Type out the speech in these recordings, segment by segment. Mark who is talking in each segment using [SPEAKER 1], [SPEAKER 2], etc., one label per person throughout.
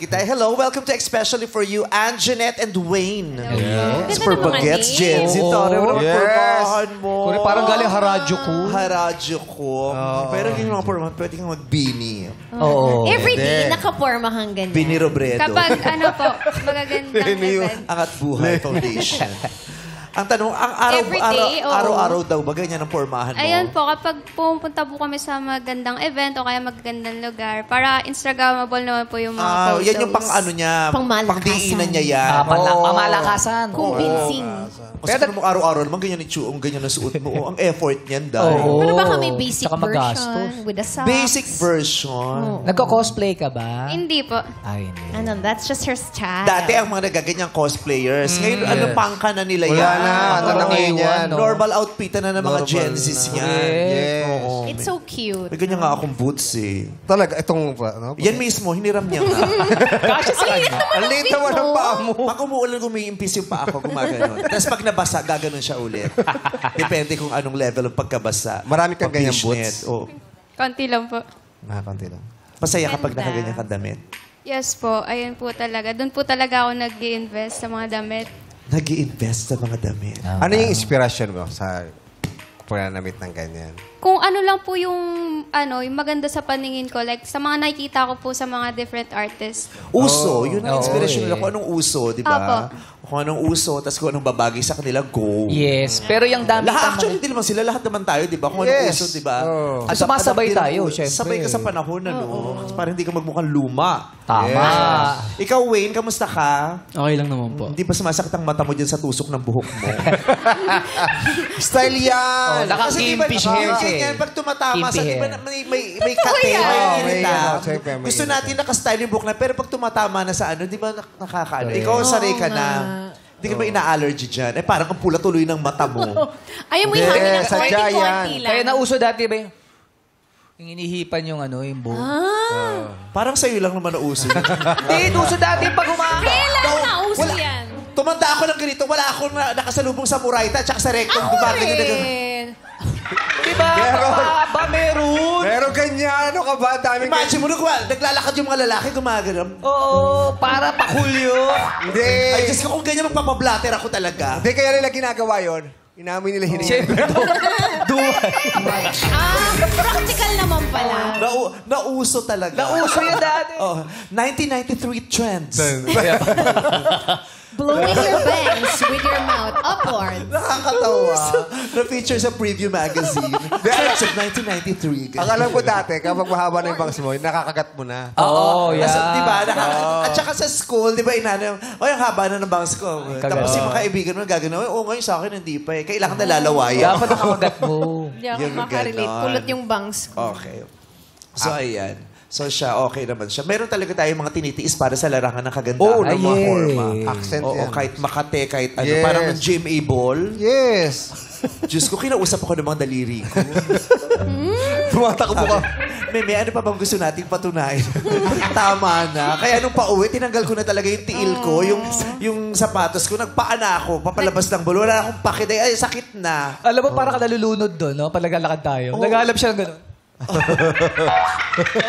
[SPEAKER 1] kita. Hello, welcome to Especially For You, Anjanette and Wayne.
[SPEAKER 2] Yes.
[SPEAKER 1] Super bagets, Jen. Si Tore, pormahan mo.
[SPEAKER 3] Kung parang galing Harajuku.
[SPEAKER 1] Harajuku. Pero yung mga pormahan, pwede kang mag-beanie.
[SPEAKER 3] Oo.
[SPEAKER 2] Everyday, nakapormahan ganyan.
[SPEAKER 1] Beanie Robredo.
[SPEAKER 4] Kapag ano po, magagandang event.
[SPEAKER 1] Angat Buhay Foundation. Ang tanong, ang
[SPEAKER 4] Everyday, oo.
[SPEAKER 1] araw-araw daw ba ganyan ang pormahan mo?
[SPEAKER 4] Ayan po, kapag pumunta po kami sa magandang event o kaya magagandang lugar, para Instagrammable naman po yung mga photos.
[SPEAKER 1] Yan yung pang ano niya,
[SPEAKER 2] Pangmalakasan.
[SPEAKER 1] pang-diinan niya yan.
[SPEAKER 3] Pamalakasan.
[SPEAKER 2] Convincing.
[SPEAKER 1] Kasi kung araw-araw naman, ganyan yung chuong, ganyan na suot mo. Ang effort niyan dahil.
[SPEAKER 2] Pero baka may basic
[SPEAKER 3] Tsaka magastos.
[SPEAKER 2] version with a socks.
[SPEAKER 1] Basic version.
[SPEAKER 3] Nagko-cosplay ka ba?
[SPEAKER 4] Hindi po.
[SPEAKER 3] Ay, hindi.
[SPEAKER 2] Ano, that's just her style.
[SPEAKER 1] Dati ang mga nagaganyang cosplayers. Ngayon, ano pangka na nila yan?
[SPEAKER 5] Wala na. Ano na ngayon yan?
[SPEAKER 1] Normal outfit na ng mga Gen Zs yan.
[SPEAKER 5] Yes.
[SPEAKER 1] Oo.
[SPEAKER 2] It's so cute.
[SPEAKER 1] May ganyan nga akong boots eh.
[SPEAKER 5] Talaga, itong... Ano?
[SPEAKER 1] Yan mismo, hiniram niya nga.
[SPEAKER 3] Kasha sa kanya.
[SPEAKER 5] Ang liit naman ang paa mo.
[SPEAKER 1] Pag umuulan, gumiimpis yung paa ko, gumaganon. Tapos pag nabasa, gaganon siya ulit. Depende kung anong level ng pagkabasa.
[SPEAKER 5] Marami kang ganyang
[SPEAKER 1] Pag-fishnet.
[SPEAKER 5] boots?
[SPEAKER 1] Oo.
[SPEAKER 4] Konti lang po.
[SPEAKER 5] Nakakunti lang.
[SPEAKER 1] Masaya kapag nakaganyan kang damit.
[SPEAKER 4] Yes po, ayun po talaga. Doon po talaga ako nag-i-invest sa mga damit.
[SPEAKER 1] Nag-i-invest sa mga damit.
[SPEAKER 5] Ano yung inspiration mo sa pananamit ng ganyan?
[SPEAKER 4] Kung ano lang po yung maganda sa paningin ko, like sa mga nakikita ko po sa mga different artists.
[SPEAKER 1] Uso, yun ang
[SPEAKER 3] Oo,
[SPEAKER 1] inspiration nila.
[SPEAKER 3] eh.
[SPEAKER 1] Kung anong uso, di ba? Kung anong uso, tapos kung anong babagay sa kanila, go.
[SPEAKER 3] Yes. Pero yung dami
[SPEAKER 1] Lahat, actually, hindi naman sila. Lahat naman tayo, di ba? Kung anong
[SPEAKER 5] Yes.
[SPEAKER 1] uso, di ba?
[SPEAKER 5] Oh.
[SPEAKER 1] At
[SPEAKER 3] Sumasabay
[SPEAKER 1] adapt din
[SPEAKER 3] tayo,
[SPEAKER 1] ang-
[SPEAKER 3] syempre.
[SPEAKER 1] Sabay ka sa panahon, ano? Para hindi ka magmukhang luma.
[SPEAKER 3] Tama.
[SPEAKER 1] Ikaw, Wayne, kamusta ka?
[SPEAKER 6] Okay lang naman po.
[SPEAKER 1] Hindi ba sumasakit ang mata mo dyan sa tusok ng buhok mo?
[SPEAKER 5] Style yan!
[SPEAKER 3] Naka-kimpish hair siya eh.
[SPEAKER 1] Ganyan, pag tumatama,
[SPEAKER 3] Kimpy
[SPEAKER 1] sa, di ba,
[SPEAKER 3] hair.
[SPEAKER 1] may kate,
[SPEAKER 5] yan.
[SPEAKER 1] may
[SPEAKER 5] May
[SPEAKER 1] irita.
[SPEAKER 5] ano, syempre, may
[SPEAKER 1] Gusto
[SPEAKER 5] irita.
[SPEAKER 1] natin nakastyle yung buhok na, pero pag tumatama na sa ano, di ba nakakaano? Ikaw, sanay ka na. Hindi ka ba ina-allergy dyan? Eh, parang ang pula tuloy ng mata mo.
[SPEAKER 2] Ayaw mo yung
[SPEAKER 5] Hindi,
[SPEAKER 2] hangin ng
[SPEAKER 5] sadya
[SPEAKER 2] 40-40
[SPEAKER 5] yan.
[SPEAKER 2] lang.
[SPEAKER 3] Kaya nauso dati ba yung inihipan yung yung buhok?
[SPEAKER 1] Parang sa'yo lang naman nauso. yun.
[SPEAKER 3] Hindi, nauso dati pag
[SPEAKER 2] Kailan nauso
[SPEAKER 1] Wala.
[SPEAKER 2] yan?
[SPEAKER 1] Tumanda ako ng ganito, wala akong nakasalubong sa Murayta at saka sa rectum. Gumagano na gano'n.
[SPEAKER 3] Diba? Ba, meron?
[SPEAKER 5] Pero ganyan, ano ka ba? Daming
[SPEAKER 1] Imagine mo, naglalakad yung mga lalaki, gumagano.
[SPEAKER 3] Oo, para pakulyo.
[SPEAKER 5] Hindi.
[SPEAKER 1] Ay, Diyos ko, kung ganyan magpapablatter ako talaga.
[SPEAKER 5] Hindi kaya nila ginagawa yun. Inamin nila hininga.
[SPEAKER 3] Siyempre,
[SPEAKER 2] Practical naman pala.
[SPEAKER 1] Nauso talaga.
[SPEAKER 3] nauso yun dati.
[SPEAKER 1] Oh, 1993 trends.
[SPEAKER 2] Blowing your bangs with your mouth upward.
[SPEAKER 1] Nakakatawa. Na-feature sa Preview Magazine. Trends of 1993.
[SPEAKER 5] Ang alam ko dati, kapag mahaba na yung bangs mo, nakakagat mo na.
[SPEAKER 3] Oo,
[SPEAKER 1] Kasi,
[SPEAKER 3] yeah.
[SPEAKER 1] di ba? At saka sa school, di ba, inano, ang haba na ng bangs ko. Tapos yung mga kaibigan mo, gagano, ngayon sa akin, hindi pa eh. Kailangan na lalawayan.
[SPEAKER 3] Dapat nakamagat mo.
[SPEAKER 2] Hindi ako
[SPEAKER 1] Yung
[SPEAKER 2] makarelate.
[SPEAKER 1] ganon.
[SPEAKER 2] Kulot yung bangs ko.
[SPEAKER 1] Okay. So, ayan. So, siya, okay naman siya. Meron talaga tayong mga tinitiis para sa larangan ng kagandahan
[SPEAKER 5] Oh,
[SPEAKER 1] ng mga
[SPEAKER 3] yes.
[SPEAKER 1] forma.
[SPEAKER 5] Accent
[SPEAKER 1] Oo,
[SPEAKER 5] yan.
[SPEAKER 1] kahit Makate, kahit ano.
[SPEAKER 5] Yes.
[SPEAKER 1] Parang ng GMA Ball.
[SPEAKER 5] Yes.
[SPEAKER 1] Diyos ko, kinausap ako ng mga daliri ko.
[SPEAKER 5] Tumatakbo ka.
[SPEAKER 1] May ano pa bang gusto nating patunayan? Tama na. Kaya nung pauwi, tinanggal ko na talaga yung tiil ko, yung sapatos ko. Nagpaan na ako, papalabas ng bolo. Wala na akong pakit. Ay, sakit na.
[SPEAKER 3] Alam mo, para ka nalulunod doon, no? Pag naglalakad tayo. Naghalap siya ng gano'n.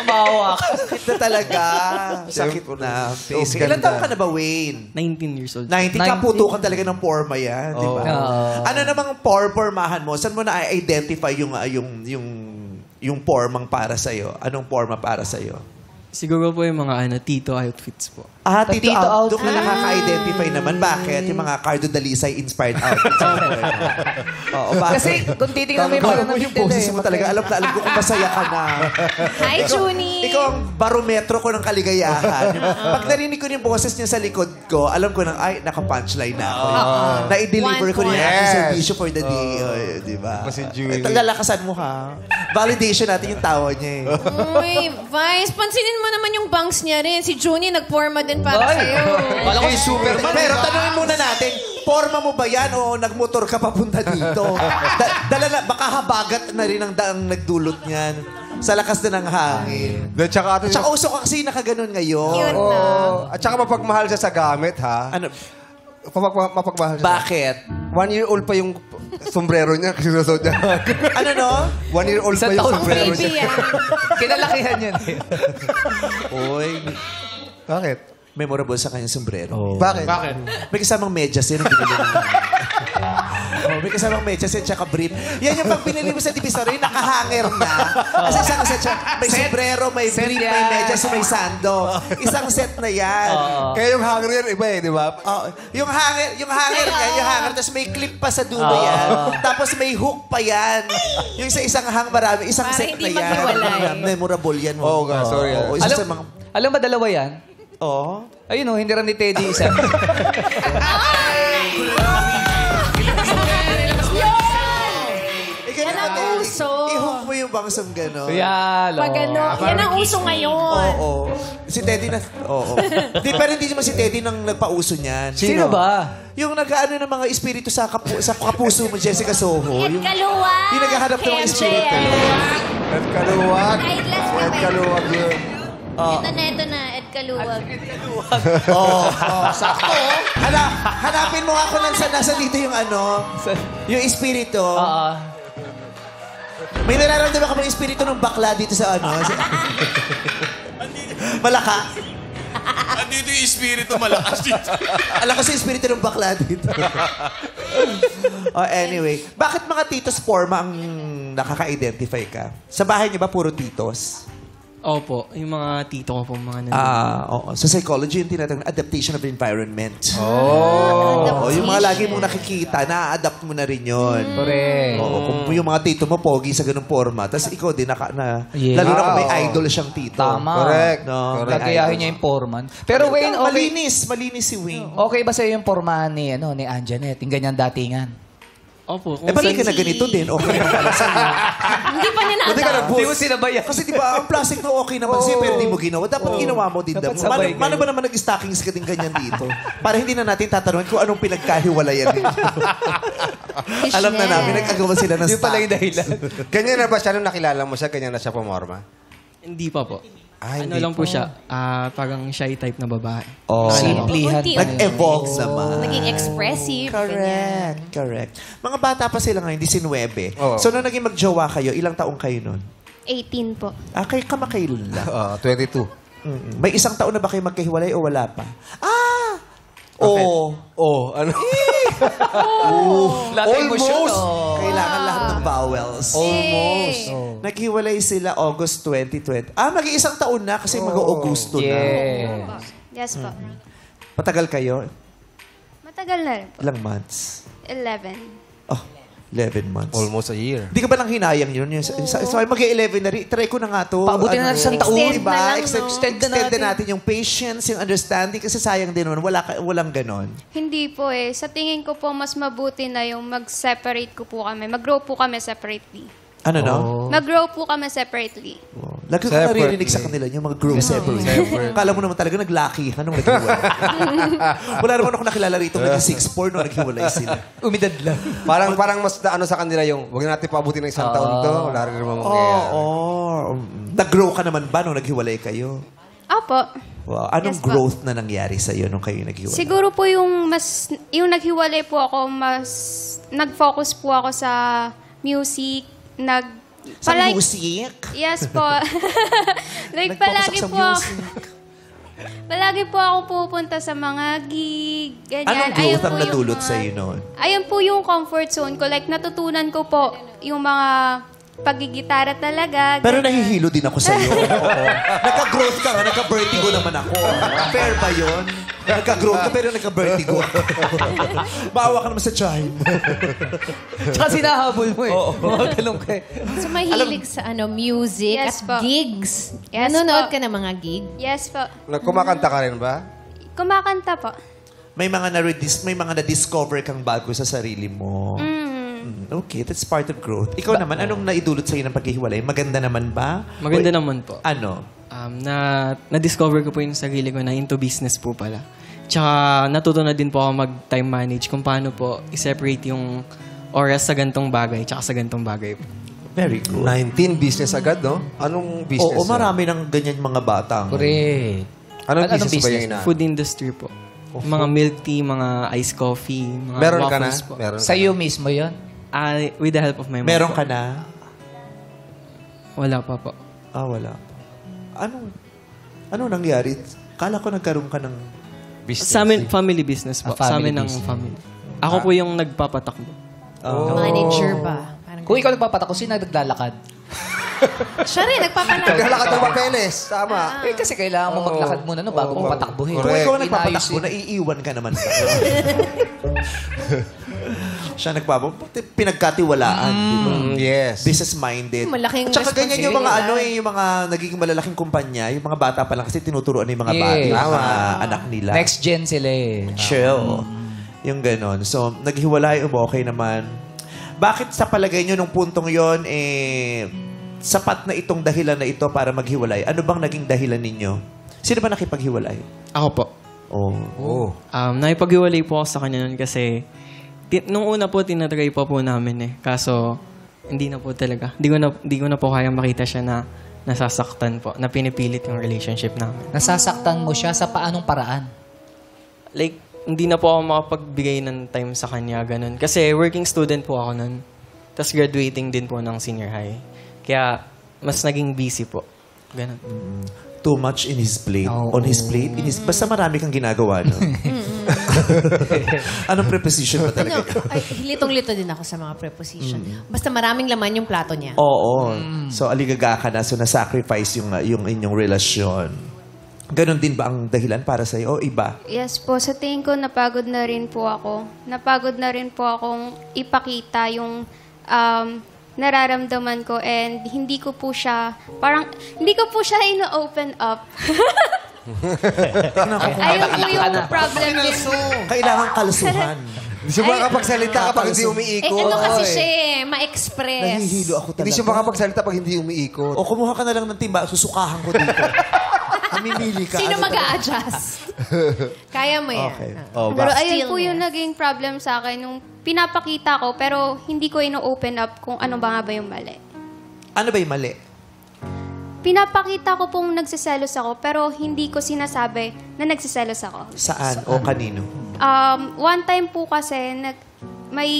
[SPEAKER 3] Mawa ka.
[SPEAKER 1] Sakit na talaga. Sakit na. Face. Ilan taon ka na ba, Wayne?
[SPEAKER 6] 19 years old.
[SPEAKER 1] 90 ka, putukan talaga ng forma yan, di ba? Ano namang pormahan mo? Saan mo na-identify yung formang para sa'yo? Anong forma para sa'yo?
[SPEAKER 6] Siguro po yung mga tito outfits po.
[SPEAKER 1] Tito
[SPEAKER 3] Tito
[SPEAKER 1] out. Doon ka
[SPEAKER 3] outfit.
[SPEAKER 1] nakaka-identify naman. Bakit? Yung mga Cardo Dalisay inspired outfits. Oo, bakit?
[SPEAKER 3] Kasi kung titingnan mo yung
[SPEAKER 1] Alam
[SPEAKER 3] parang
[SPEAKER 1] mo yung boses mo talaga. Alam ko kung masaya ka na.
[SPEAKER 2] Hi, Junie!
[SPEAKER 1] Ikaw ang barometro ko ng kaligayahan. Pag narinig ko yung boses niya sa likod ko, alam ko nang, ay, naka-punchline na ako. Na-i-deliver ko na yung
[SPEAKER 5] Yes.
[SPEAKER 1] aking servisyo for the day. Di ba?
[SPEAKER 5] Si Julie.
[SPEAKER 1] Lalakasan mo ha. Validation natin yung tawa niya eh.
[SPEAKER 2] Uy, Vice, pansinin mo naman yung bangs niya rin. Si Junie nagporma din para sa'yo.
[SPEAKER 3] Kala ko si Superman.
[SPEAKER 1] Pero tanungin muna natin, forma mo ba yan o nagmotor ka papunta dito? Dala na, baka habagat na rin ang daang nagdulot niyan. Sa lakas na ng hangin.
[SPEAKER 5] Tsaka
[SPEAKER 1] Tsaka uso ka kasi nakaganon ngayon.
[SPEAKER 2] Cute na.
[SPEAKER 5] Oo. At saka mapagmahal siya sa gamit, ha?
[SPEAKER 1] Ano,
[SPEAKER 5] Mapagmahal siya.
[SPEAKER 1] bakit?
[SPEAKER 5] 1 year old pa yung sombrero niya. Sinusot niya.
[SPEAKER 1] Ano no?
[SPEAKER 5] 1 year old pa
[SPEAKER 3] Isang
[SPEAKER 5] yung
[SPEAKER 3] taon
[SPEAKER 5] sombrero
[SPEAKER 2] Baby
[SPEAKER 5] niya.
[SPEAKER 2] yan.
[SPEAKER 3] Kinalakihan yun eh.
[SPEAKER 1] Oy.
[SPEAKER 5] Bakit?
[SPEAKER 1] Memorable sa kanyang sombrero.
[SPEAKER 5] Bakit?
[SPEAKER 1] May kasamang medyas yun ang binili mo. May kasamang medyas yun, tsaka brief. Yan yung pag binili mo sa Divisoria, nakahanger na. Kasi isang set siya, may sombrero, may brief, may medyas, may sando. Isang set na yan.
[SPEAKER 5] Kaya yung hanger yan, iba eh, di ba?
[SPEAKER 1] Yung hanger yan, tapos may clip pa sa dulo yan. Tapos may hook pa yan. Yung sa isang marami, isang
[SPEAKER 2] Para
[SPEAKER 1] set na
[SPEAKER 2] hindi
[SPEAKER 1] yan.
[SPEAKER 2] maghiwalay.
[SPEAKER 1] Memorable yan.
[SPEAKER 5] Oo nga, sorry.
[SPEAKER 1] Oo, isa
[SPEAKER 3] Alam,
[SPEAKER 1] sa mga...
[SPEAKER 3] alam ba dalawa yan?
[SPEAKER 1] Oo.
[SPEAKER 3] Ayun oh, hindi rin ni Teddy isa.
[SPEAKER 1] Yan
[SPEAKER 2] ang uso.
[SPEAKER 1] I-hook mo yung bangsong gano'n.
[SPEAKER 3] Yan,
[SPEAKER 2] Pag ano, yan ang uso ngayon.
[SPEAKER 1] Oo. Si Teddy na... Oo. Di, pero hindi naman si Teddy nang nagpauso niyan.
[SPEAKER 3] Sino ba?
[SPEAKER 1] Yung nag-ano ng mga espiritu sa kapuso mo, Jessica Soho. Yung
[SPEAKER 4] Kaluwa!
[SPEAKER 1] naghahanap ng mga espiritu.
[SPEAKER 5] Ed Kaluwag.
[SPEAKER 4] Eyeglass ka
[SPEAKER 5] Ed
[SPEAKER 4] ba?
[SPEAKER 5] Kaluwag yun.
[SPEAKER 4] Ito na, Ed Kaluwag.
[SPEAKER 1] Sakto. Hanapin mo ako nasa dito yung ano, yung espiritu. May nararamdaman ka bang espiritu ng bakla dito sa ano? Malaka.
[SPEAKER 7] Andito yung espiritu malakas dito.
[SPEAKER 1] Alam ko sa espiritu ng bakla dito. Anyway, bakit mga titos forma ang nakaka-identify ka? Sa bahay niyo ba puro titos?
[SPEAKER 6] Opo, yung mga tito ko po, mga nandun.
[SPEAKER 1] Oo. Sa psychology, yung tinatawag na adaptation of environment.
[SPEAKER 3] Oh.
[SPEAKER 1] Yung mga lagi mong nakikita, na-adapt mo na rin yun.
[SPEAKER 3] Correct.
[SPEAKER 1] Oo, kung yung mga tito mo, pogi sa ganung forma. Tapos ikaw din,
[SPEAKER 3] Yeah.
[SPEAKER 1] lalo na kung may idol siyang tito.
[SPEAKER 3] Tama.
[SPEAKER 5] Correct.
[SPEAKER 1] No, may
[SPEAKER 3] Gagayahin
[SPEAKER 1] idol.
[SPEAKER 3] niya yung foreman. Pero Wayne, okay,
[SPEAKER 1] Malinis si Wayne.
[SPEAKER 3] okay ba sa'yo yung pormahan ni Anjanette? Yung ganyan datingan?
[SPEAKER 6] Opo, kung
[SPEAKER 1] Balik ka na ganito din. Okay naman pala sa'yo.
[SPEAKER 2] Hindi pa niya
[SPEAKER 1] Hindi ka
[SPEAKER 2] na-adapt.
[SPEAKER 1] nag-boss.
[SPEAKER 3] Di mo sinabayan.
[SPEAKER 1] Kasi di ba, ang plastic na okay naman sa'yo, pero di mo ginawa. Dapat ginawa mo din.
[SPEAKER 3] Dapat
[SPEAKER 1] Paano
[SPEAKER 3] sabay
[SPEAKER 1] paano
[SPEAKER 3] kayo.
[SPEAKER 1] ba naman nag-stockings ka din ganyan dito? Para hindi na natin tatanungin kung anong pinagkahiwalayan nito. Alam na namin, nagkagawa sila ng
[SPEAKER 3] Yung pala yung
[SPEAKER 1] stockings.
[SPEAKER 3] dahilan.
[SPEAKER 5] Ganyan na ba siya nung nakilala mo siya? Ganyan na siya pumorma?
[SPEAKER 6] Hindi pa po.
[SPEAKER 5] Ay,
[SPEAKER 6] Ano
[SPEAKER 5] hindi
[SPEAKER 6] lang po siya, parang shy type na babae.
[SPEAKER 1] Oh.
[SPEAKER 3] Simplihan.
[SPEAKER 2] Unti-unti.
[SPEAKER 1] Nag-evolve naman.
[SPEAKER 2] Naging expressive. ganyan.
[SPEAKER 1] Correct. Mga bata pa sila ngayon, 19.
[SPEAKER 5] Oo.
[SPEAKER 1] So, nung naging magjowa kayo, ilang taong kayo nun?
[SPEAKER 4] 18 po.
[SPEAKER 1] Kayo kamakailan lang.
[SPEAKER 5] 22.
[SPEAKER 1] May isang taon na ba kayo magkahiwalay o wala pa?
[SPEAKER 5] Ano?
[SPEAKER 3] Lahat ng emosyon, oh.
[SPEAKER 1] Kailangan lahat ng vowels.
[SPEAKER 5] Almost.
[SPEAKER 1] Naghiwalay sila August 2020. Mag-iisang taon na kasi mag-Augusto na.
[SPEAKER 3] Yeah.
[SPEAKER 4] Yes po.
[SPEAKER 1] Matagal kayo?
[SPEAKER 4] Matagal na rin po.
[SPEAKER 1] Ilang months?
[SPEAKER 4] 11.
[SPEAKER 1] 11 months.
[SPEAKER 5] Almost a year.
[SPEAKER 1] Di ka ba nang hinayang yun? Mag-11 na rin. Try ko na nga to.
[SPEAKER 3] Pabuti na natin isang taon.
[SPEAKER 2] Extend
[SPEAKER 1] Diba?
[SPEAKER 2] na lang, no?
[SPEAKER 1] Extend na natin yung patience, yung understanding. Kasi sayang din naman. Walang ganon.
[SPEAKER 4] Hindi po eh. Sa tingin ko po, mas mabuti na yung mag-separate ko po kami. Mag-grow po kami separately.
[SPEAKER 1] Ano no?
[SPEAKER 4] Mag-grow po kami separately.
[SPEAKER 1] Wow. Lagi ko
[SPEAKER 5] Separately.
[SPEAKER 1] naririnig sa kanila yung mga group separate. Kala mo naman talaga nag-lucky. Anong naghiwalay? Wala naman ako nakilala rito naging 6'4" nung naghiwalay sila.
[SPEAKER 3] Umidad lang.
[SPEAKER 5] Parang mas ano sa kanila yung, wag na natin pabuti ng isang taon to. Wala rin naman mangyayari.
[SPEAKER 1] Nag-grow ka naman ba nung naghiwalay kayo?
[SPEAKER 4] Opo.
[SPEAKER 1] Wow. Anong
[SPEAKER 4] Yes, po.
[SPEAKER 1] growth na nangyari sa'yo nung kayo naghiwalay?
[SPEAKER 4] Siguro po yung naghiwalay po ako, nag-focus po ako sa music,
[SPEAKER 1] Sa music?
[SPEAKER 4] Yes po. Like,
[SPEAKER 1] Nag-focus ako sa music.
[SPEAKER 4] palagi po ako pupunta sa mga gig, ganyan.
[SPEAKER 1] Anong growth
[SPEAKER 4] Ayun
[SPEAKER 1] ang
[SPEAKER 4] po yung
[SPEAKER 1] nadulot
[SPEAKER 4] mga-
[SPEAKER 1] sa'yo noon?
[SPEAKER 4] Ayun po yung comfort zone ko. Like, natutunan ko po yung mga pagigitara talaga.
[SPEAKER 1] Pero
[SPEAKER 4] ganyan.
[SPEAKER 1] nahihilo din ako sa'yo. Oo. Nagka-growth ka nga, nagka-vertigo naman ako. Fair ba yun? Nagka-growth ka pero nagka-vertigo ako. Bawa ka naman sa chime.
[SPEAKER 3] Tsaka sinahabol mo eh. Mga ganun ka eh.
[SPEAKER 2] So, mahilig sa music
[SPEAKER 4] Yes
[SPEAKER 2] at
[SPEAKER 4] po.
[SPEAKER 2] gigs.
[SPEAKER 4] Yes
[SPEAKER 2] Nanonood
[SPEAKER 4] po.
[SPEAKER 2] ka ng mga gig?
[SPEAKER 4] Yes po.
[SPEAKER 5] Kumakanta ka rin ba?
[SPEAKER 4] Kumakanta po.
[SPEAKER 1] May mga na-discover kang bago sa sarili mo. Okay, that's part of growth. Ikaw naman, anong naidulot sa'yo ng paghihiwalay? Maganda naman ba?
[SPEAKER 6] Maganda
[SPEAKER 1] O-
[SPEAKER 6] naman po.
[SPEAKER 1] Ano?
[SPEAKER 6] Na-discover ko po yung sarili ko na into business po pala. Tsaka natuto na din po ako mag-time manage kung paano po i-separate yung oras sa gantong bagay tsaka sa gantong bagay po.
[SPEAKER 1] Very good.
[SPEAKER 5] 19 business agad, no? Anong business?
[SPEAKER 1] Oo,
[SPEAKER 5] yun?
[SPEAKER 1] marami ng ganyan mga bata.
[SPEAKER 3] Correct.
[SPEAKER 5] Anong
[SPEAKER 3] Anong
[SPEAKER 5] business ba
[SPEAKER 3] business?
[SPEAKER 5] yung ina?
[SPEAKER 6] Food industry po. Mga milk tea, mga iced coffee, mga
[SPEAKER 5] Meron ka na?
[SPEAKER 6] waffles po.
[SPEAKER 5] Meron ka
[SPEAKER 3] Sa'yo mismo yon.
[SPEAKER 6] With the help of my mom.
[SPEAKER 1] Meron
[SPEAKER 6] po.
[SPEAKER 1] ka na?
[SPEAKER 6] Wala pa po.
[SPEAKER 1] Wala. Ano nangyari? Kala ko nagkaroon ka ng...
[SPEAKER 5] Business.
[SPEAKER 6] Sa amin, family business po.
[SPEAKER 3] Ah,
[SPEAKER 6] Sa
[SPEAKER 3] family
[SPEAKER 6] amin ng
[SPEAKER 3] business.
[SPEAKER 6] family. Ako po yung nagpapatakbo.
[SPEAKER 2] Manager ba? Parang
[SPEAKER 3] Kung ikaw nagpapatak, sino naglalakad?
[SPEAKER 2] siya rin, nagpapalakad.
[SPEAKER 5] Naglalakad ng papeles. Tama.
[SPEAKER 3] Kasi kailangan mo maglakad muna bago mo patakbuhin.
[SPEAKER 1] Kung ikaw ang
[SPEAKER 3] Inayos
[SPEAKER 1] nagpapatakbo,
[SPEAKER 3] yun.
[SPEAKER 1] naiiwan ka naman ba? Siya pinagkatiwalaan, di ba?
[SPEAKER 5] Yes.
[SPEAKER 1] Business-minded.
[SPEAKER 2] Malaking
[SPEAKER 1] At saka ganyan yung mga
[SPEAKER 2] responsibilidad.
[SPEAKER 1] yung mga nagiging malalaking kumpanya, yung mga bata pa lang kasi tinuturuan na yung mga bata,
[SPEAKER 3] Yeah.
[SPEAKER 1] yung mga anak nila.
[SPEAKER 3] Next gen sila eh.
[SPEAKER 1] Chill. Yung ganon. So, naghiwalay, okay naman. Bakit sa palagay nyo nung puntong yon sapat na itong dahilan na ito para maghiwalay? Ano bang naging dahilan ninyo? Sino ba nakipaghiwalay?
[SPEAKER 6] Ako po.
[SPEAKER 1] Oh.
[SPEAKER 6] Nakipaghiwalay po ako sa kanya nun kasi nung una po, tinatry po namin eh. Kaso, hindi na po talaga. Hindi ko na po kaya makita siya na nasasaktan po, na pinipilit yung relationship namin.
[SPEAKER 3] Nasasaktan mo siya sa paanong paraan?
[SPEAKER 6] Like, hindi na po ako makapagbigay ng time sa kanya, ganun. Kasi working student po ako nun. Tapos graduating din po ng senior high. Kaya, mas naging busy po. Ganun.
[SPEAKER 1] Too much in his plate.
[SPEAKER 3] Oo.
[SPEAKER 1] On his plate? Basta marami kang ginagawa, no? Anong preposition ba talaga?
[SPEAKER 2] Ay, litong-lito din ako sa mga preposition. Basta maraming laman yung plato niya.
[SPEAKER 1] Oo. So, aligaga ka na. So, na-sacrifice yung inyong relasyon. Ganon din ba ang dahilan para sa'yo? O iba?
[SPEAKER 4] Yes po, sa tingin ko napagod na rin po ako. Napagod na rin po akong ipakita yung nararamdaman ko and hindi ko po siya ino-open up. Ayun po yung problem din.
[SPEAKER 1] Kailangan kalsuhan.
[SPEAKER 5] Hindi siya makapagsalita kapag hindi umiikot.
[SPEAKER 2] ano kasi siya ma-express.
[SPEAKER 1] Nahihilo ako talaga.
[SPEAKER 5] Hindi siya makapagsalita pag hindi umiikot.
[SPEAKER 1] O kumuha ka na lang ng timba, susukahan ko dito. Mamimili ka.
[SPEAKER 2] Sino
[SPEAKER 1] Ano ba?
[SPEAKER 2] mag-a-adjust? Kaya mo yan.
[SPEAKER 1] Okay.
[SPEAKER 4] Pero ayun
[SPEAKER 2] Stillness.
[SPEAKER 4] po yung naging problem sa akin. Nung pinapakita ko, pero hindi ko ino-open up kung ano ba nga ba yung mali.
[SPEAKER 1] Ano ba yung mali?
[SPEAKER 4] Pinapakita ko pong nagsiselos ako, pero hindi ko sinasabi na nagsiselos ako.
[SPEAKER 1] Saan? O kanino?
[SPEAKER 4] One time po kasi, may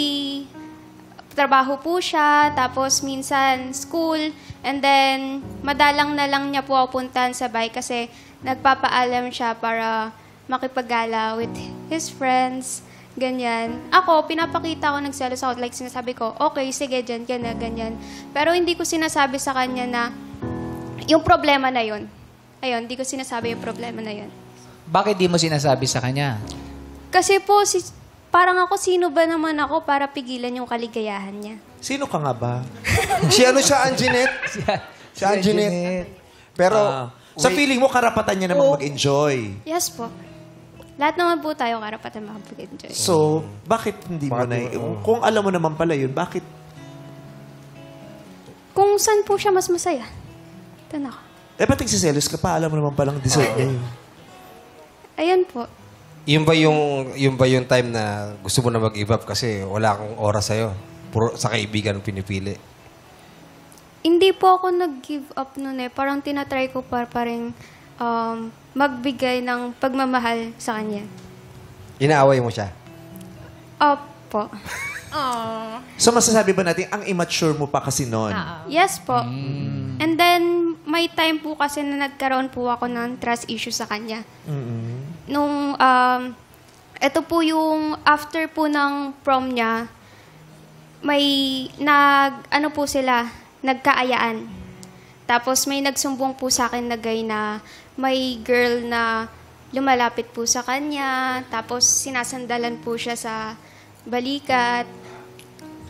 [SPEAKER 4] trabaho po siya, tapos minsan school, and then madalang na lang niya po ako puntahan sa bahay kasi nagpapaalam siya para makipaggala with his friends, ganyan. Ako, pinapakita ko, nagselos ako, like sinasabi ko, okay, sige, dyan, ganyan. Pero hindi ko sinasabi sa kanya na yung problema na yun. Ayun, hindi ko sinasabi yung problema na yun.
[SPEAKER 3] Bakit di mo sinasabi sa kanya?
[SPEAKER 4] Kasi po, parang ako, sino ba naman ako para pigilan yung kaligayahan niya?
[SPEAKER 1] Sino ka nga ba?
[SPEAKER 5] Si Anjanette. Si Anjanette. Pero,
[SPEAKER 1] Sa feeling mo, karapatan niya namang mag-enjoy.
[SPEAKER 4] Yes po. Lahat naman po tayo karapatan makapag-enjoy.
[SPEAKER 1] So, bakit hindi mo na... Kung alam mo naman pala yun, bakit...
[SPEAKER 4] Kung saan po siya mas masaya. Ito na ako.
[SPEAKER 1] ba't nagsiselos ka pa? Alam mo naman palang deserve niya yun.
[SPEAKER 4] Ayan po.
[SPEAKER 5] Yung ba yung time na gusto mo na mag-give up kasi wala akong oras sa'yo? Puro sa kaibigan pinipili.
[SPEAKER 4] Hindi po ako nag-give up noon eh. Parang tinatry ko pa rin magbigay ng pagmamahal sa kanya.
[SPEAKER 5] Inaaway mo siya?
[SPEAKER 4] Opo.
[SPEAKER 1] So, masasabi ba natin, ang immature mo pa kasi noon?
[SPEAKER 4] Yes po. And then, may time po kasi na nagkaroon po ako ng trust issue sa kanya. Nung, ito po yung after po ng prom niya, may nagkaayaan. Tapos may nagsumbong po sa akin na guy na may girl na lumalapit po sa kanya, tapos sinasandalan po siya sa balikat,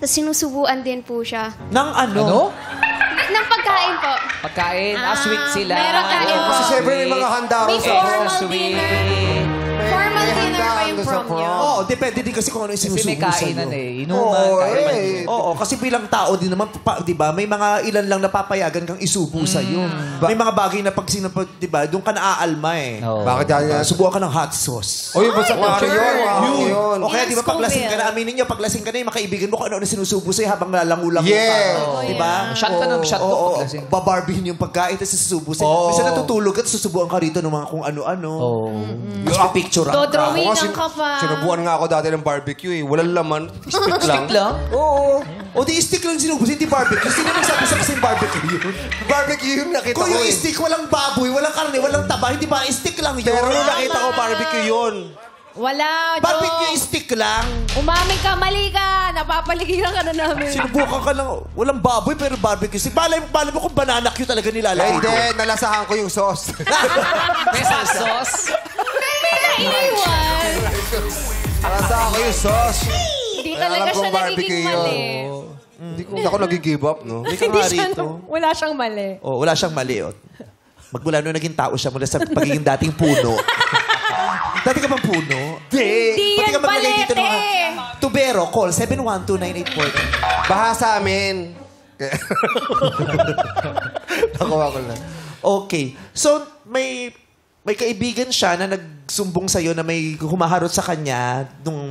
[SPEAKER 4] tapos sinusubuan din po siya.
[SPEAKER 1] Nang ano?
[SPEAKER 3] Ano?
[SPEAKER 4] Ng pagkain po.
[SPEAKER 3] Pagkain? Sweet sila.
[SPEAKER 2] meron kain po.
[SPEAKER 5] Kasi siyempre may mga handa rin
[SPEAKER 2] May
[SPEAKER 5] sa
[SPEAKER 2] formal
[SPEAKER 3] sweet.
[SPEAKER 2] dinner. Formal dinner pa yung prom niyo.
[SPEAKER 1] Oo, depende din kasi kung ano yung
[SPEAKER 3] Kasi
[SPEAKER 1] sinusubo
[SPEAKER 3] may kainan
[SPEAKER 1] sa'yo.
[SPEAKER 3] eh. Inuman, kainan.
[SPEAKER 1] Oo, kasi bilang tao din naman, di ba, may mga ilan lang napapayagan kang isubo sa'yo. May mga bagay na pag di ba, doon ka naaalma eh.
[SPEAKER 3] Oo.
[SPEAKER 5] Bakit yan?
[SPEAKER 1] Subukan ka ng hot sauce.
[SPEAKER 5] Oy, basta pa yun.
[SPEAKER 1] O kaya di ba,
[SPEAKER 2] Yes,
[SPEAKER 1] paglasing ka
[SPEAKER 2] Scoville.
[SPEAKER 1] na, aminin nyo, paglasing ka na yung makaibigan mo kung ano sinusubo sa'yo habang lalangulang
[SPEAKER 5] Yes.
[SPEAKER 1] ka. Di ba?
[SPEAKER 3] Shot ka ng shot ko
[SPEAKER 1] Oo,
[SPEAKER 3] paglasing.
[SPEAKER 1] babarbihin yung pagkain, tapos susubo sa'yo.
[SPEAKER 5] Oo.
[SPEAKER 1] Minsan natutulog at susubuan ka rito ng mga kung ano-ano.
[SPEAKER 3] Oo.
[SPEAKER 1] Tapos picture ka.
[SPEAKER 2] Dodrawingan ka pa.
[SPEAKER 5] Sinubuan nga ako dati ng barbecue eh. Walang laman. Stick lang.
[SPEAKER 3] Stick lang?
[SPEAKER 5] Oo.
[SPEAKER 1] O di stick lang sinubos, hindi barbecue. Sino nagsabi sa kasing barbecue yun?
[SPEAKER 5] Barbecue yung nakita
[SPEAKER 1] Kung
[SPEAKER 5] ko
[SPEAKER 1] yung
[SPEAKER 5] eh.
[SPEAKER 1] stick, walang baboy, walang karne, walang taba, hindi ba stick lang yun?
[SPEAKER 5] Pero nung nakita ko, barbecue yun.
[SPEAKER 2] Wala,
[SPEAKER 1] Barbecue
[SPEAKER 2] Jong.
[SPEAKER 1] stick lang.
[SPEAKER 2] Umamin ka, mali ka. Napapaligiran ka na namin.
[SPEAKER 1] Sinubukan ka lang. Walang baboy pero barbecue stick. Balay mo kung banana cue talaga nilalagay.
[SPEAKER 5] Hindi, nalasahan ko yung sauce.
[SPEAKER 3] May sauce.
[SPEAKER 2] Iwan.
[SPEAKER 5] Nalasahan ko yung sauce.
[SPEAKER 2] Hindi
[SPEAKER 5] Alam
[SPEAKER 2] talaga
[SPEAKER 5] kong
[SPEAKER 2] siya
[SPEAKER 5] barbecue
[SPEAKER 2] nagiging
[SPEAKER 5] yun.
[SPEAKER 2] mali.
[SPEAKER 5] Hindi ako nag-give up, no?
[SPEAKER 1] Hindi ka
[SPEAKER 2] Hindi
[SPEAKER 1] nga
[SPEAKER 2] siya,
[SPEAKER 1] rito.
[SPEAKER 2] wala siyang mali.
[SPEAKER 1] Oh, wala siyang mali. Oh. Magmula nung naging tao siya mula sa pagiging dating puno. Dati ka bang puno?
[SPEAKER 2] Hindi
[SPEAKER 1] Pati
[SPEAKER 2] yan
[SPEAKER 1] ka maglagay dito ng mga...
[SPEAKER 2] palete.
[SPEAKER 1] Tubero, call 712-9840.
[SPEAKER 5] Baha sa amin. Nakuha ko lang.
[SPEAKER 1] Okay. So, may kaibigan siya na nagsumbong sa'yo na may humaharot sa kanya nung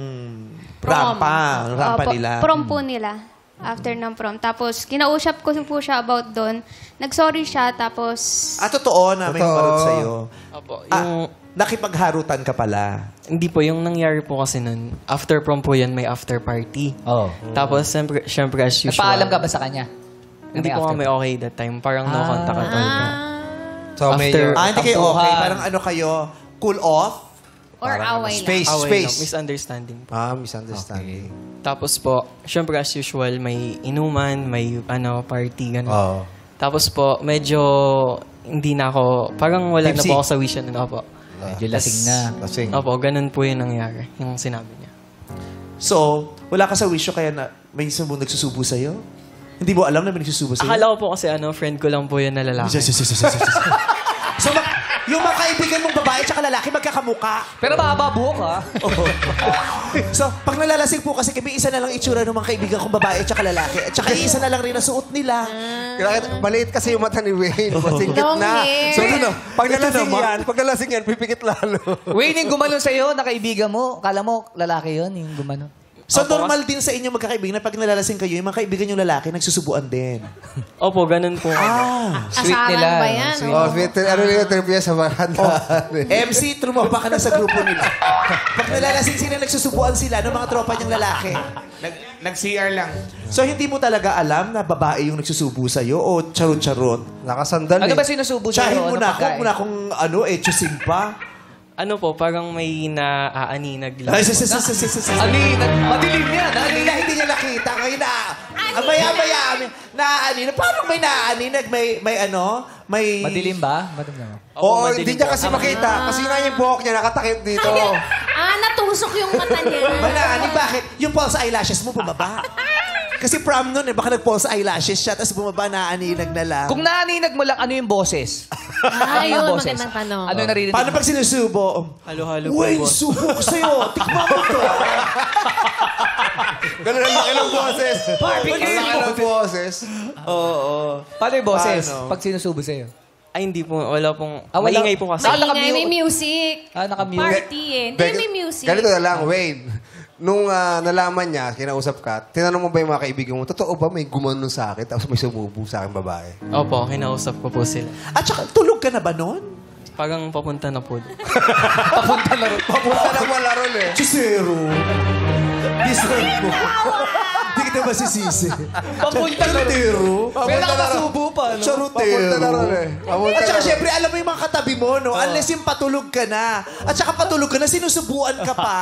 [SPEAKER 1] rampa
[SPEAKER 4] Opo,
[SPEAKER 1] nila.
[SPEAKER 4] Prom po nila. After ng prom. Tapos, kinausap ko po siya about doon. Nag-sorry siya, tapos...
[SPEAKER 1] Totoo na may
[SPEAKER 5] Totoo.
[SPEAKER 1] humarot sa'yo.
[SPEAKER 6] Opo,
[SPEAKER 1] Nakipagharutan ka pala.
[SPEAKER 6] Hindi po, yung nangyari po kasi nun, after prom po yan, may after party.
[SPEAKER 3] Oh.
[SPEAKER 6] Tapos, syempre as usual.
[SPEAKER 3] Nagpaalam ka ba sa kanya?
[SPEAKER 6] Hindi
[SPEAKER 3] May
[SPEAKER 6] po
[SPEAKER 3] after
[SPEAKER 6] kami okay that time. Parang no contact at all.
[SPEAKER 5] So,
[SPEAKER 6] After-
[SPEAKER 5] mayor.
[SPEAKER 1] Hindi kayo
[SPEAKER 3] Tampuhan.
[SPEAKER 1] okay. Parang ano kayo, cool off?
[SPEAKER 2] Or away lang.
[SPEAKER 5] Space,
[SPEAKER 6] Away
[SPEAKER 5] space.
[SPEAKER 6] lang, misunderstanding po.
[SPEAKER 5] Misunderstanding.
[SPEAKER 6] Tapos po, syempre as usual, may inuman, may party, gano'n.
[SPEAKER 5] Oo.
[SPEAKER 6] Tapos po, medyo hindi na ako, parang wala na
[SPEAKER 5] Tipsy.
[SPEAKER 6] po ako sa wish nun. Opo.
[SPEAKER 3] Medyo lasing na.
[SPEAKER 5] Lasing.
[SPEAKER 6] Opo, ganun po yung nangyari, yung sinabi niya.
[SPEAKER 1] So, wala ka sa wisyo kaya na may nagsusubo sa'yo? Hindi mo alam na may nagsusubo sa'yo?
[SPEAKER 6] Akala ko po kasi friend ko lang po yun na lalaki.
[SPEAKER 1] So, yung mga kaibigan mong babae at lalaki magkakamuka.
[SPEAKER 3] Pero mahaba buhok, ha?
[SPEAKER 1] So, pag nalalasing po kasi kami, isa na lang itsura ng mga kaibigan kong babae at lalaki. At saka isa na lang rin ang suot nila.
[SPEAKER 5] Maliit kasi yung mata ni Wayne. Masingkit
[SPEAKER 2] Long
[SPEAKER 5] na.
[SPEAKER 2] hair.
[SPEAKER 5] So, ano, pag
[SPEAKER 1] Ito
[SPEAKER 5] nalasing
[SPEAKER 1] naman.
[SPEAKER 5] yan, pipikit lalo.
[SPEAKER 3] Wayne, yung gumanon sa'yo, na kaibigan mo, kala mo lalaki yun, yung gumanon.
[SPEAKER 1] So, normal din sa inyo magkakaibigan na pag nalalasing kayo, yung mga kaibigan yung lalaki, nagsusubuan din.
[SPEAKER 6] Opo, ganun po.
[SPEAKER 3] Sweet
[SPEAKER 2] Asaran
[SPEAKER 3] nila.
[SPEAKER 2] ba yan?
[SPEAKER 3] Sweet.
[SPEAKER 5] Oh, ano yung trivia sa baranda?
[SPEAKER 1] MC, trumapa ka na sa grupo nila. Pag nalalasing sila, nagsusubuan sila ng mga tropa niyang lalaki.
[SPEAKER 7] Nag-CR lang.
[SPEAKER 1] So, hindi mo talaga alam na babae yung nagsusubo sa'yo o charot-charot?
[SPEAKER 5] Nakasandal
[SPEAKER 3] Ano
[SPEAKER 5] eh.
[SPEAKER 3] ba sinusubo sa'yo?
[SPEAKER 1] Tsahin mo
[SPEAKER 3] Ano
[SPEAKER 1] na ako,
[SPEAKER 3] pagkain?
[SPEAKER 1] muna akong chusin pa.
[SPEAKER 6] Ano po, parang may naaaninag lang.
[SPEAKER 1] Ay,
[SPEAKER 6] po.
[SPEAKER 3] Madilim yan.
[SPEAKER 1] Kanina hindi niya nakita. Ngayon na, maya-maya, parang may naaninag, may
[SPEAKER 3] Madilim ba? Madilim naman.
[SPEAKER 5] Oo,
[SPEAKER 6] madilim
[SPEAKER 5] hindi niya
[SPEAKER 6] po.
[SPEAKER 5] kasi makita. Kasi nga yung buhok niya nakatakip dito.
[SPEAKER 2] Natusok yung mata niya.
[SPEAKER 1] May naanin, bakit? Yung false eyelashes mo bumaba. Kasi prom nun baka nag-false eyelashes siya, tapos bumaba naaninag na lang.
[SPEAKER 3] Kung naaninag mo lang, ano yung boses?
[SPEAKER 2] Ayun,
[SPEAKER 3] boses?
[SPEAKER 2] magandang tanong.
[SPEAKER 3] Ano yung naririnig?
[SPEAKER 1] Paano pag sinusubo?
[SPEAKER 6] Halo-halo po,
[SPEAKER 1] Wayne,
[SPEAKER 6] boss.
[SPEAKER 1] subo ko sa'yo. Tikman mo to.
[SPEAKER 5] Ganun ang laki ng boses.
[SPEAKER 3] Barbecue!
[SPEAKER 5] Ang laki ng boses.
[SPEAKER 3] Paano yung boses?
[SPEAKER 1] Paano?
[SPEAKER 3] Pag sinusubo sa'yo?
[SPEAKER 6] Ay, hindi po. Wala pong...
[SPEAKER 3] wala.
[SPEAKER 6] Maingay po kasi.
[SPEAKER 2] Maingay, may music.
[SPEAKER 3] Naka-mute.
[SPEAKER 2] Party eh. Hindi, may music.
[SPEAKER 5] Ganito na lang, Wayne. Nung nalaman niya, kinausap ka, tinanong mo ba yung mga kaibigan mo, totoo ba may gumanon sa akin tapos may sumubo sa akin babae?
[SPEAKER 6] Opo, kinausap ko po sila.
[SPEAKER 1] At saka, tulog ka na ba nun?
[SPEAKER 6] Parang papunta na po.
[SPEAKER 5] Papunta na wala ron eh.
[SPEAKER 1] Chisero. Deserve mo. Hindi kita masisisi.
[SPEAKER 3] Papunta na ron.
[SPEAKER 1] Charotero.
[SPEAKER 3] Pero nakapasubo pa, no?
[SPEAKER 5] Papunta na ron eh. Papunta
[SPEAKER 1] At
[SPEAKER 5] na
[SPEAKER 1] saka
[SPEAKER 5] ron.
[SPEAKER 1] syempre, alam mo yung mga katabi mo, no? Unless yung patulog ka na. At saka patulog ka na, sinusubuan ka pa.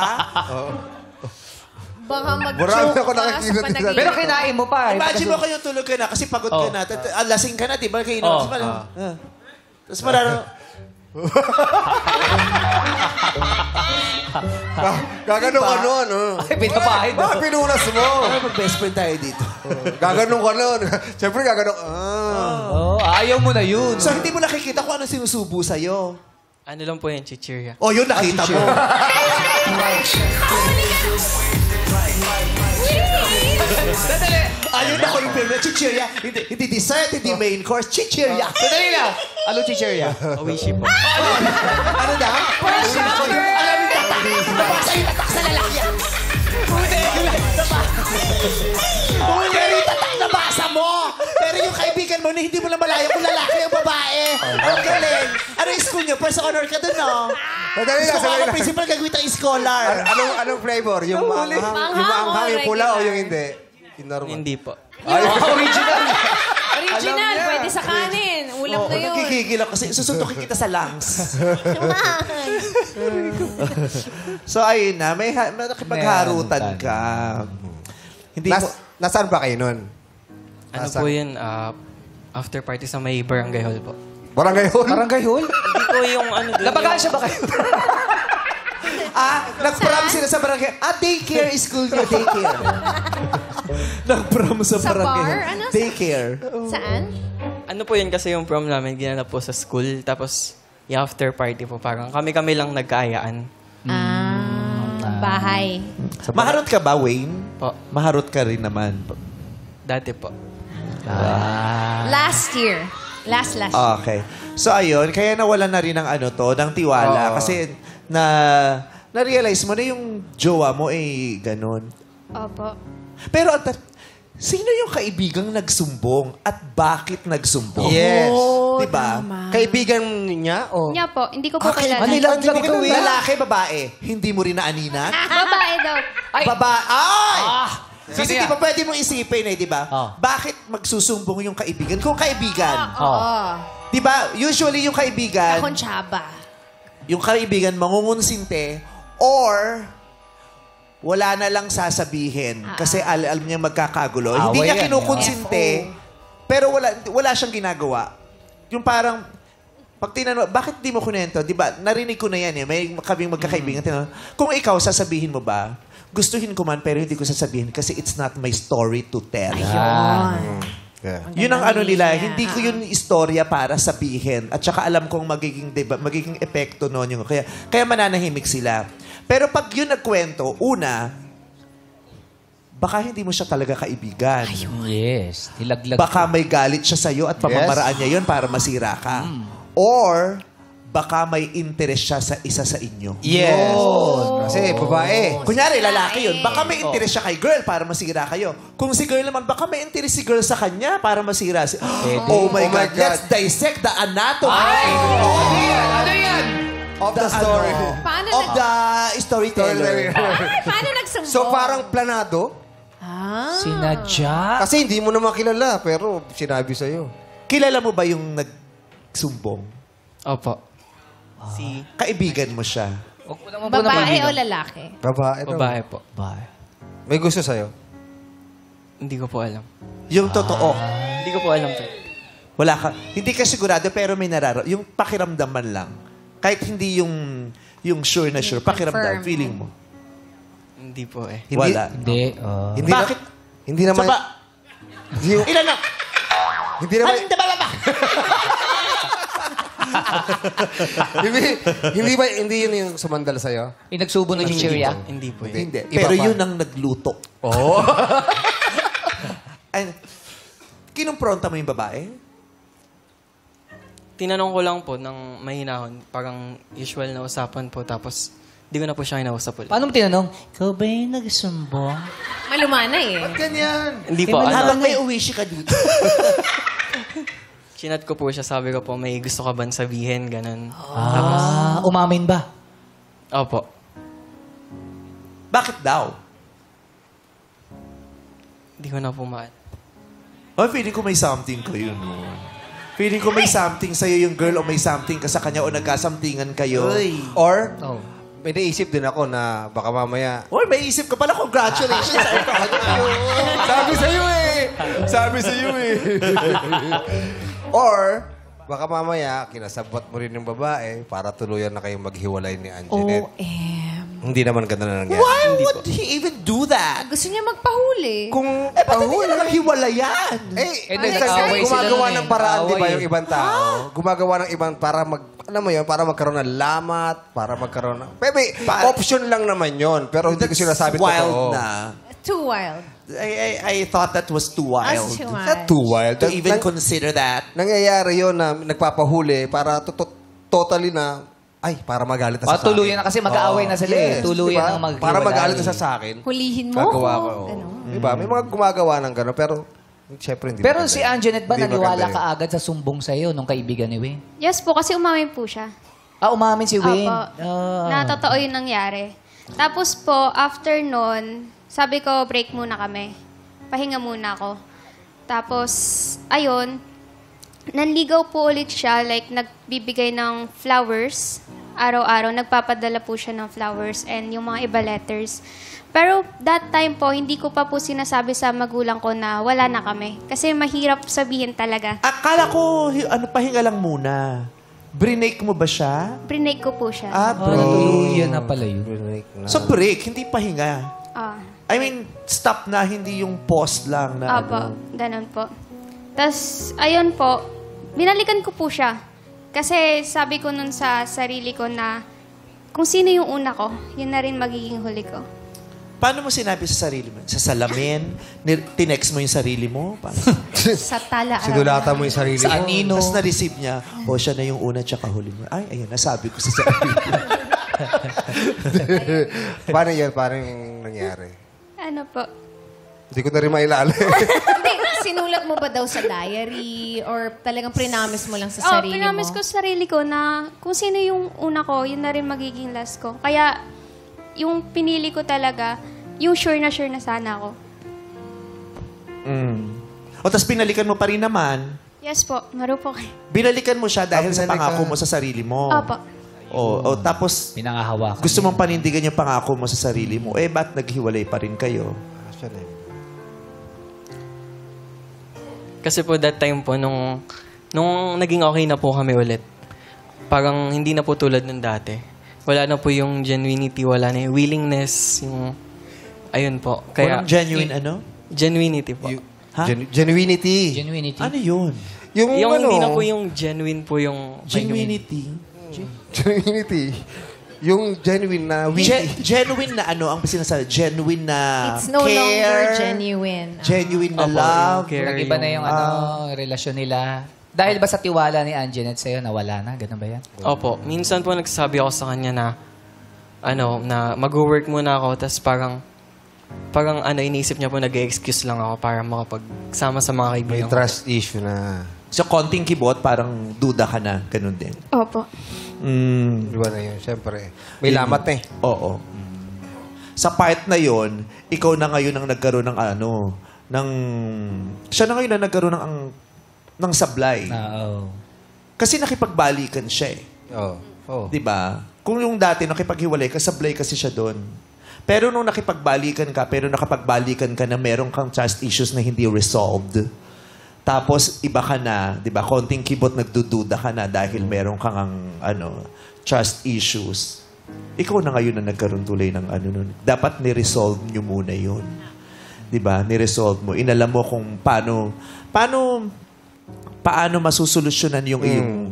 [SPEAKER 2] Baka
[SPEAKER 5] Marami
[SPEAKER 2] mag-choke
[SPEAKER 5] ako
[SPEAKER 2] ka sa
[SPEAKER 5] nakikita dito.
[SPEAKER 2] panaginip.
[SPEAKER 3] Pero kinain mo pa.
[SPEAKER 1] Imagine mo kayo tulog ka na kasi pagod ka na. Lasing ka na, di ba? Kayo tapos mararang...
[SPEAKER 5] Gaganon ka nun.
[SPEAKER 3] Ay, pinapahid.
[SPEAKER 5] Bakit pinunas mo?
[SPEAKER 1] Mag-best friend tayo dito.
[SPEAKER 5] Gaganon ka nun. Siyempre gaganon.
[SPEAKER 3] Oh, ayaw mo na yun.
[SPEAKER 1] So, hindi mo nakikita kung ano sinusubo sa'yo.
[SPEAKER 6] Ano lang po yan, chichirya.
[SPEAKER 1] O, yun nakita mo. Ayun ako yung favorite. Chichirya. Hindi dessert, hindi main course. Chichirya.
[SPEAKER 3] Sandali lang. Ano chichirya?
[SPEAKER 6] Awishi po.
[SPEAKER 1] Ano na? Alam mo tatak. Nabasa yung tatak sa lalaki. Pero yung tatak nabasa mo. Pero yung kaibigan mo, hindi mo na malaya kung lalaki o babae. Ang galing. Ano yung school nyo? First honor ka dun, no?
[SPEAKER 5] Sandali lang,
[SPEAKER 1] Gusto ko
[SPEAKER 5] sandali
[SPEAKER 1] ako
[SPEAKER 5] lang.
[SPEAKER 1] principal gagawin tayong scholar.
[SPEAKER 5] Anong flavor? Yung maanghang, yung pula o yung hindi? Kinarungan.
[SPEAKER 6] Hindi po.
[SPEAKER 2] Original, pwede sa kanin. Ulam na yun.
[SPEAKER 1] Nagkikigil ako kasi susuntukin kita sa lungs. So, ayun na. May nakipagharutan ka. Hindi mo...
[SPEAKER 5] Nasaan ba kayo nun?
[SPEAKER 6] Ano po yun? After party sa may barangay hall po.
[SPEAKER 5] Barangay hall?
[SPEAKER 3] Barangay hall?
[SPEAKER 6] Hindi po yung ano doon.
[SPEAKER 3] Nabagaan siya ba kayo?
[SPEAKER 1] Nag-prom sila sa barangay. Daycare school niyo, daycare. Nag-prom sa
[SPEAKER 2] Sa
[SPEAKER 1] barangay.
[SPEAKER 2] bar? Ano?
[SPEAKER 1] Daycare.
[SPEAKER 2] Saan?
[SPEAKER 6] Ano po yun kasi yung prom namin, ginanap po sa school. Tapos, yung after party po, parang kami-kami lang nagkaayaan.
[SPEAKER 2] Bahay.
[SPEAKER 1] Maharot ka ba, Wayne?
[SPEAKER 6] Po.
[SPEAKER 1] Maharot ka rin naman.
[SPEAKER 6] Dati po.
[SPEAKER 2] Last year. Last.
[SPEAKER 1] Okay. So, ayun. Kaya nawalan na rin ng ng tiwala.
[SPEAKER 5] Oo.
[SPEAKER 1] Kasi na-realize mo na yung jowa mo ganun.
[SPEAKER 4] Opo.
[SPEAKER 1] Pero, sino yung kaibigang nagsumbong at bakit nagsumbong?
[SPEAKER 5] Yes.
[SPEAKER 1] Diba?
[SPEAKER 5] Kaibigan niya? O?
[SPEAKER 4] Niya po, hindi ko po kilala.
[SPEAKER 3] Nilaglag ka, Wayne.
[SPEAKER 1] Lalaki, babae. Hindi mo rin naaninan?
[SPEAKER 4] Babae daw.
[SPEAKER 3] Ay!
[SPEAKER 1] Babae. Ay! Kasi
[SPEAKER 3] Sino
[SPEAKER 1] di ba pwede mong isipin di ba?
[SPEAKER 3] Oh.
[SPEAKER 1] Bakit magsusumbong yung kaibigan? Kung kaibigan.
[SPEAKER 2] Oo.
[SPEAKER 1] Di ba? Usually yung kaibigan,
[SPEAKER 2] Akong tsaba.
[SPEAKER 1] yung kaibigan mangungunsinte or wala na lang sasabihin kasi alam niya magkakagulo. Hindi niya
[SPEAKER 3] yan,
[SPEAKER 1] kinukonsinte pero wala siyang ginagawa. Yung parang pag tinanong, bakit di mo kunento? Di ba? Narinig ko na yan May kaming magkakaibigan. Tinanong, kung ikaw, sasabihin mo ba? Gustuhin ko man pero hindi ko sasabihin kasi it's not my story to tell.
[SPEAKER 2] Ayun.
[SPEAKER 5] Yeah.
[SPEAKER 1] Yun ang nila. Hindi ko yun istorya para sabihin. At saka alam kong magiging epekto noon yung kaya mananahimik sila. Pero pag yun nagkwento, baka hindi mo siya talaga kaibigan.
[SPEAKER 3] Yes. Nilaglag.
[SPEAKER 1] Baka may galit siya sa'yo at pamamaraan niya yun para masira ka. Or baka may interest siya sa isa sa inyo.
[SPEAKER 5] Yes. Kasi babae.
[SPEAKER 1] Kunyari, lalaki yun. Baka may interest siya kay girl para masira kayo. Kung si girl naman, baka may interest si girl sa kanya para masira si... Oh my God. Let's dissect the anatomy.
[SPEAKER 3] Ano yan?
[SPEAKER 5] Of the story.
[SPEAKER 2] Paano
[SPEAKER 1] Of the storyteller.
[SPEAKER 2] Paano nagsumbong?
[SPEAKER 5] So parang planado?
[SPEAKER 3] Sinadya.
[SPEAKER 5] Kasi hindi mo naman kilala, pero sinabi sa'yo.
[SPEAKER 1] Kilala mo ba yung nagsumbong?
[SPEAKER 6] Opo.
[SPEAKER 1] Kaibigan mo siya.
[SPEAKER 3] Huwag mo naman po na
[SPEAKER 2] Babae
[SPEAKER 3] kaibigan.
[SPEAKER 2] o lalaki?
[SPEAKER 5] Babae daw.
[SPEAKER 6] Babae po.
[SPEAKER 3] Babae.
[SPEAKER 5] May gusto sa'yo?
[SPEAKER 6] Hindi ko po alam.
[SPEAKER 1] Yung totoo.
[SPEAKER 6] Hindi ko po alam po.
[SPEAKER 1] Wala ka. Hindi ka sigurado pero may yung pakiramdaman lang. Kahit hindi yung sure na sure. Pakiramdam.
[SPEAKER 2] confirm.
[SPEAKER 1] Feeling mo.
[SPEAKER 6] Hindi po eh.
[SPEAKER 1] Wala.
[SPEAKER 3] Hindi.
[SPEAKER 5] Hindi
[SPEAKER 1] Bakit?
[SPEAKER 5] Hindi naman... Hindi,
[SPEAKER 1] Ilan na?
[SPEAKER 5] hindi naman... hindi yun yung sumandal sa'yo?
[SPEAKER 3] Yung nagsubo ng chichirya?
[SPEAKER 6] Hindi po eh.
[SPEAKER 1] Hindi.
[SPEAKER 5] Iba
[SPEAKER 1] Pero
[SPEAKER 5] pa.
[SPEAKER 1] yun ang nagluto.
[SPEAKER 5] Oo.
[SPEAKER 1] Ay, kinumpronta mo yung babae?
[SPEAKER 6] Tinanong ko lang po ng mahinahon. Parang usual na usapan po. Tapos, hindi ko na po siya kinausap ulit.
[SPEAKER 3] Paano mo tinanong? Ikaw ba yung nagsumbong?
[SPEAKER 2] Malumana eh.
[SPEAKER 1] Ganyan.
[SPEAKER 6] Hindi po.
[SPEAKER 1] Habang may uwishi ka dito.
[SPEAKER 6] Chinat ko po siya. Sabi ko po, may gusto ka ba sabihin? Ganun.
[SPEAKER 3] Umamin ba?
[SPEAKER 6] Opo.
[SPEAKER 1] Bakit daw?
[SPEAKER 6] Hindi ko na po
[SPEAKER 1] Oh, feeling ko may something kayo, no? Feeling ko may something sa'yo yung girl o may something ka sa kanya o nagkasamtingan kayo.
[SPEAKER 5] Or,
[SPEAKER 3] Oh.
[SPEAKER 5] may naisip din ako na baka mamaya...
[SPEAKER 1] Oy, may isip ka pala. Congratulations.
[SPEAKER 5] Sabi sa'yo eh! Sabi sa'yo eh! Or, baka mamaya, kinasabot mo rin yung babae para tuluyan na kayong maghiwalay ni Anjanette. Hindi naman ganda na nangyari.
[SPEAKER 1] Why would he even do that?
[SPEAKER 2] Gusto niya magpahuli.
[SPEAKER 5] Kung,
[SPEAKER 1] Ba't hindi ka naman hiwalayan?
[SPEAKER 3] nag-away sila
[SPEAKER 5] gumagawa
[SPEAKER 3] nun
[SPEAKER 5] ng
[SPEAKER 3] eh.
[SPEAKER 5] paraan, di ba,
[SPEAKER 3] Nag-away
[SPEAKER 5] yung ibang tao? Gumagawa ng ibang, alam mo yun, para magkaroon ng lamat, para magkaroon ng... May option lang naman yun, pero hindi ko sinasabi
[SPEAKER 1] wild
[SPEAKER 5] totoo.
[SPEAKER 1] na.
[SPEAKER 2] Too wild.
[SPEAKER 1] I thought that was too wild.
[SPEAKER 2] That's too wild.
[SPEAKER 5] Not too wild.
[SPEAKER 1] To even consider that.
[SPEAKER 5] Nangyayari yun na nagpapahuli para totally na, ay, para magalit na sa akin.
[SPEAKER 3] Tuluyan na kasi mag-aaway na sila eh. Tuluyan
[SPEAKER 5] diba?
[SPEAKER 3] na maghiwalay.
[SPEAKER 5] Para magalit na sa akin.
[SPEAKER 2] Hulihin mo
[SPEAKER 5] Gagawa
[SPEAKER 2] ko.
[SPEAKER 5] ko. oo.
[SPEAKER 2] Ganun.
[SPEAKER 5] Diba? May mga gumagawa ng gano'n, pero syempre hindi
[SPEAKER 3] Pero
[SPEAKER 5] maganda
[SPEAKER 3] si
[SPEAKER 5] yun.
[SPEAKER 3] Anjanette ba
[SPEAKER 5] Hindi
[SPEAKER 3] naniwala
[SPEAKER 5] maganda
[SPEAKER 3] ka agad sa sumbong sa'yo nung kaibigan ni Wayne?
[SPEAKER 4] Yes po, kasi umamin po siya.
[SPEAKER 3] Umamin si Wayne.
[SPEAKER 4] Opo. Na totoo yung nangyari. Tapos po, after nun, sabi ko, break muna kami. pahinga muna ako. Tapos, ayun, nanligaw po ulit siya, like nagbibigay ng flowers. Araw-araw, nagpapadala po siya ng flowers and yung mga iba letters. Pero that time po, hindi ko pa po sinasabi sa magulang ko na wala na kami. Kasi mahirap sabihin talaga.
[SPEAKER 1] Akala ko, pahinga lang muna. Brinake mo ba siya?
[SPEAKER 4] Brinake ko po siya.
[SPEAKER 3] Natuluyan na pala yun.
[SPEAKER 1] So break, hindi pahinga.
[SPEAKER 4] Ah.
[SPEAKER 1] I mean, stop na, hindi yung pause lang na
[SPEAKER 4] Opo, ganun po. Tapos, ayun po, binalikan ko po siya. Kasi sabi ko nun sa sarili ko na kung sino yung una ko, yun na rin magiging huli ko.
[SPEAKER 1] Paano mo sinabi sa sarili mo? Sa salamin? Tinext mo yung sarili mo? Paano?
[SPEAKER 2] Sa tala.
[SPEAKER 5] Sinulatan mo yung sarili
[SPEAKER 3] Sa
[SPEAKER 5] mo.
[SPEAKER 3] anino.
[SPEAKER 1] Tapos na-receive niya, siya na yung una tsaka huli mo. Ay, ayun, nasabi ko sa sarili ko.
[SPEAKER 5] Paano yun? Paano yung nangyari?
[SPEAKER 4] Ano po?
[SPEAKER 5] Hindi ko na rin mailala.
[SPEAKER 2] Hindi, sinulat mo ba daw sa diary? Or talagang prinamis mo lang sa sarili mo?
[SPEAKER 4] Pinamis ko sa sarili ko na kung sino yung una ko, yun na rin magiging last ko. Kaya, yung pinili ko talaga, yung sure na sana ako.
[SPEAKER 1] Tapos pinalikan mo pa rin naman.
[SPEAKER 4] Yes po, maro po kayo.
[SPEAKER 1] Binalikan mo siya dahil sa
[SPEAKER 5] binalikan.
[SPEAKER 1] pangako mo sa sarili mo.
[SPEAKER 4] Opo.
[SPEAKER 1] Tapos
[SPEAKER 3] Pinangahawakan.
[SPEAKER 1] gusto mong panindigan yung pangako mo sa sarili mo. Ba't naghiwalay pa rin kayo?
[SPEAKER 6] Kasi po that time po, nung naging okay na po kami ulit, parang hindi na po tulad ng dati. Wala na po yung genuinity, wala na yung willingness, yung... Ayun po.
[SPEAKER 1] Walang genuine ano?
[SPEAKER 6] Genuinity po.
[SPEAKER 1] Ha?
[SPEAKER 5] Genuinity.
[SPEAKER 3] Genuinity.
[SPEAKER 1] Ano yun?
[SPEAKER 5] Yung
[SPEAKER 6] Hindi na po yung genuine po yung...
[SPEAKER 1] Genuinity?
[SPEAKER 5] Genuinity. Yung genuine na witty.
[SPEAKER 1] Genuine na ano ang sinasabi? Genuine na
[SPEAKER 2] It's no
[SPEAKER 1] care.
[SPEAKER 2] longer genuine.
[SPEAKER 1] Genuine na
[SPEAKER 6] Opo,
[SPEAKER 1] love.
[SPEAKER 6] yung care.
[SPEAKER 3] Nag-iba na yung relasyon nila. Dahil ba sa tiwala ni Anjanette sa'yo, nawala na? Ganun ba yan?
[SPEAKER 6] Opo. Minsan po nagsasabi ako sa kanya na na mag-work muna ako, tapos parang iniisip niya po nag-excuse lang ako para makapagsama sa mga
[SPEAKER 5] May
[SPEAKER 6] kaibigan ko.
[SPEAKER 5] trust issue na.
[SPEAKER 1] So, konting kibot, parang duda ka na. Ganun din.
[SPEAKER 4] Opo.
[SPEAKER 5] Di ba na yun? Siyempre. May lamat na eh.
[SPEAKER 1] Oo. Sa part na yon, ikaw na ngayon ang nagkaroon ng siya na ngayon ang nagkaroon ng sablay. Kasi nakipagbalikan siya eh.
[SPEAKER 5] Oh.
[SPEAKER 1] Di ba? Kung yung dati nakipaghiwalay ka, sablay kasi siya doon. Pero nung nakipagbalikan ka, nakapagbalikan ka na meron kang trust issues na hindi resolved, tapos iba ka na, di ba? Konting kibot, nagdududa ka na dahil meron kang trust issues. Ikaw na ngayon na nagkaroon tuloy ng nun. Dapat ni-resolve nyo muna yun. Di ba? Ni-resolve mo. Inalam mo kung paano masusolusyonan yung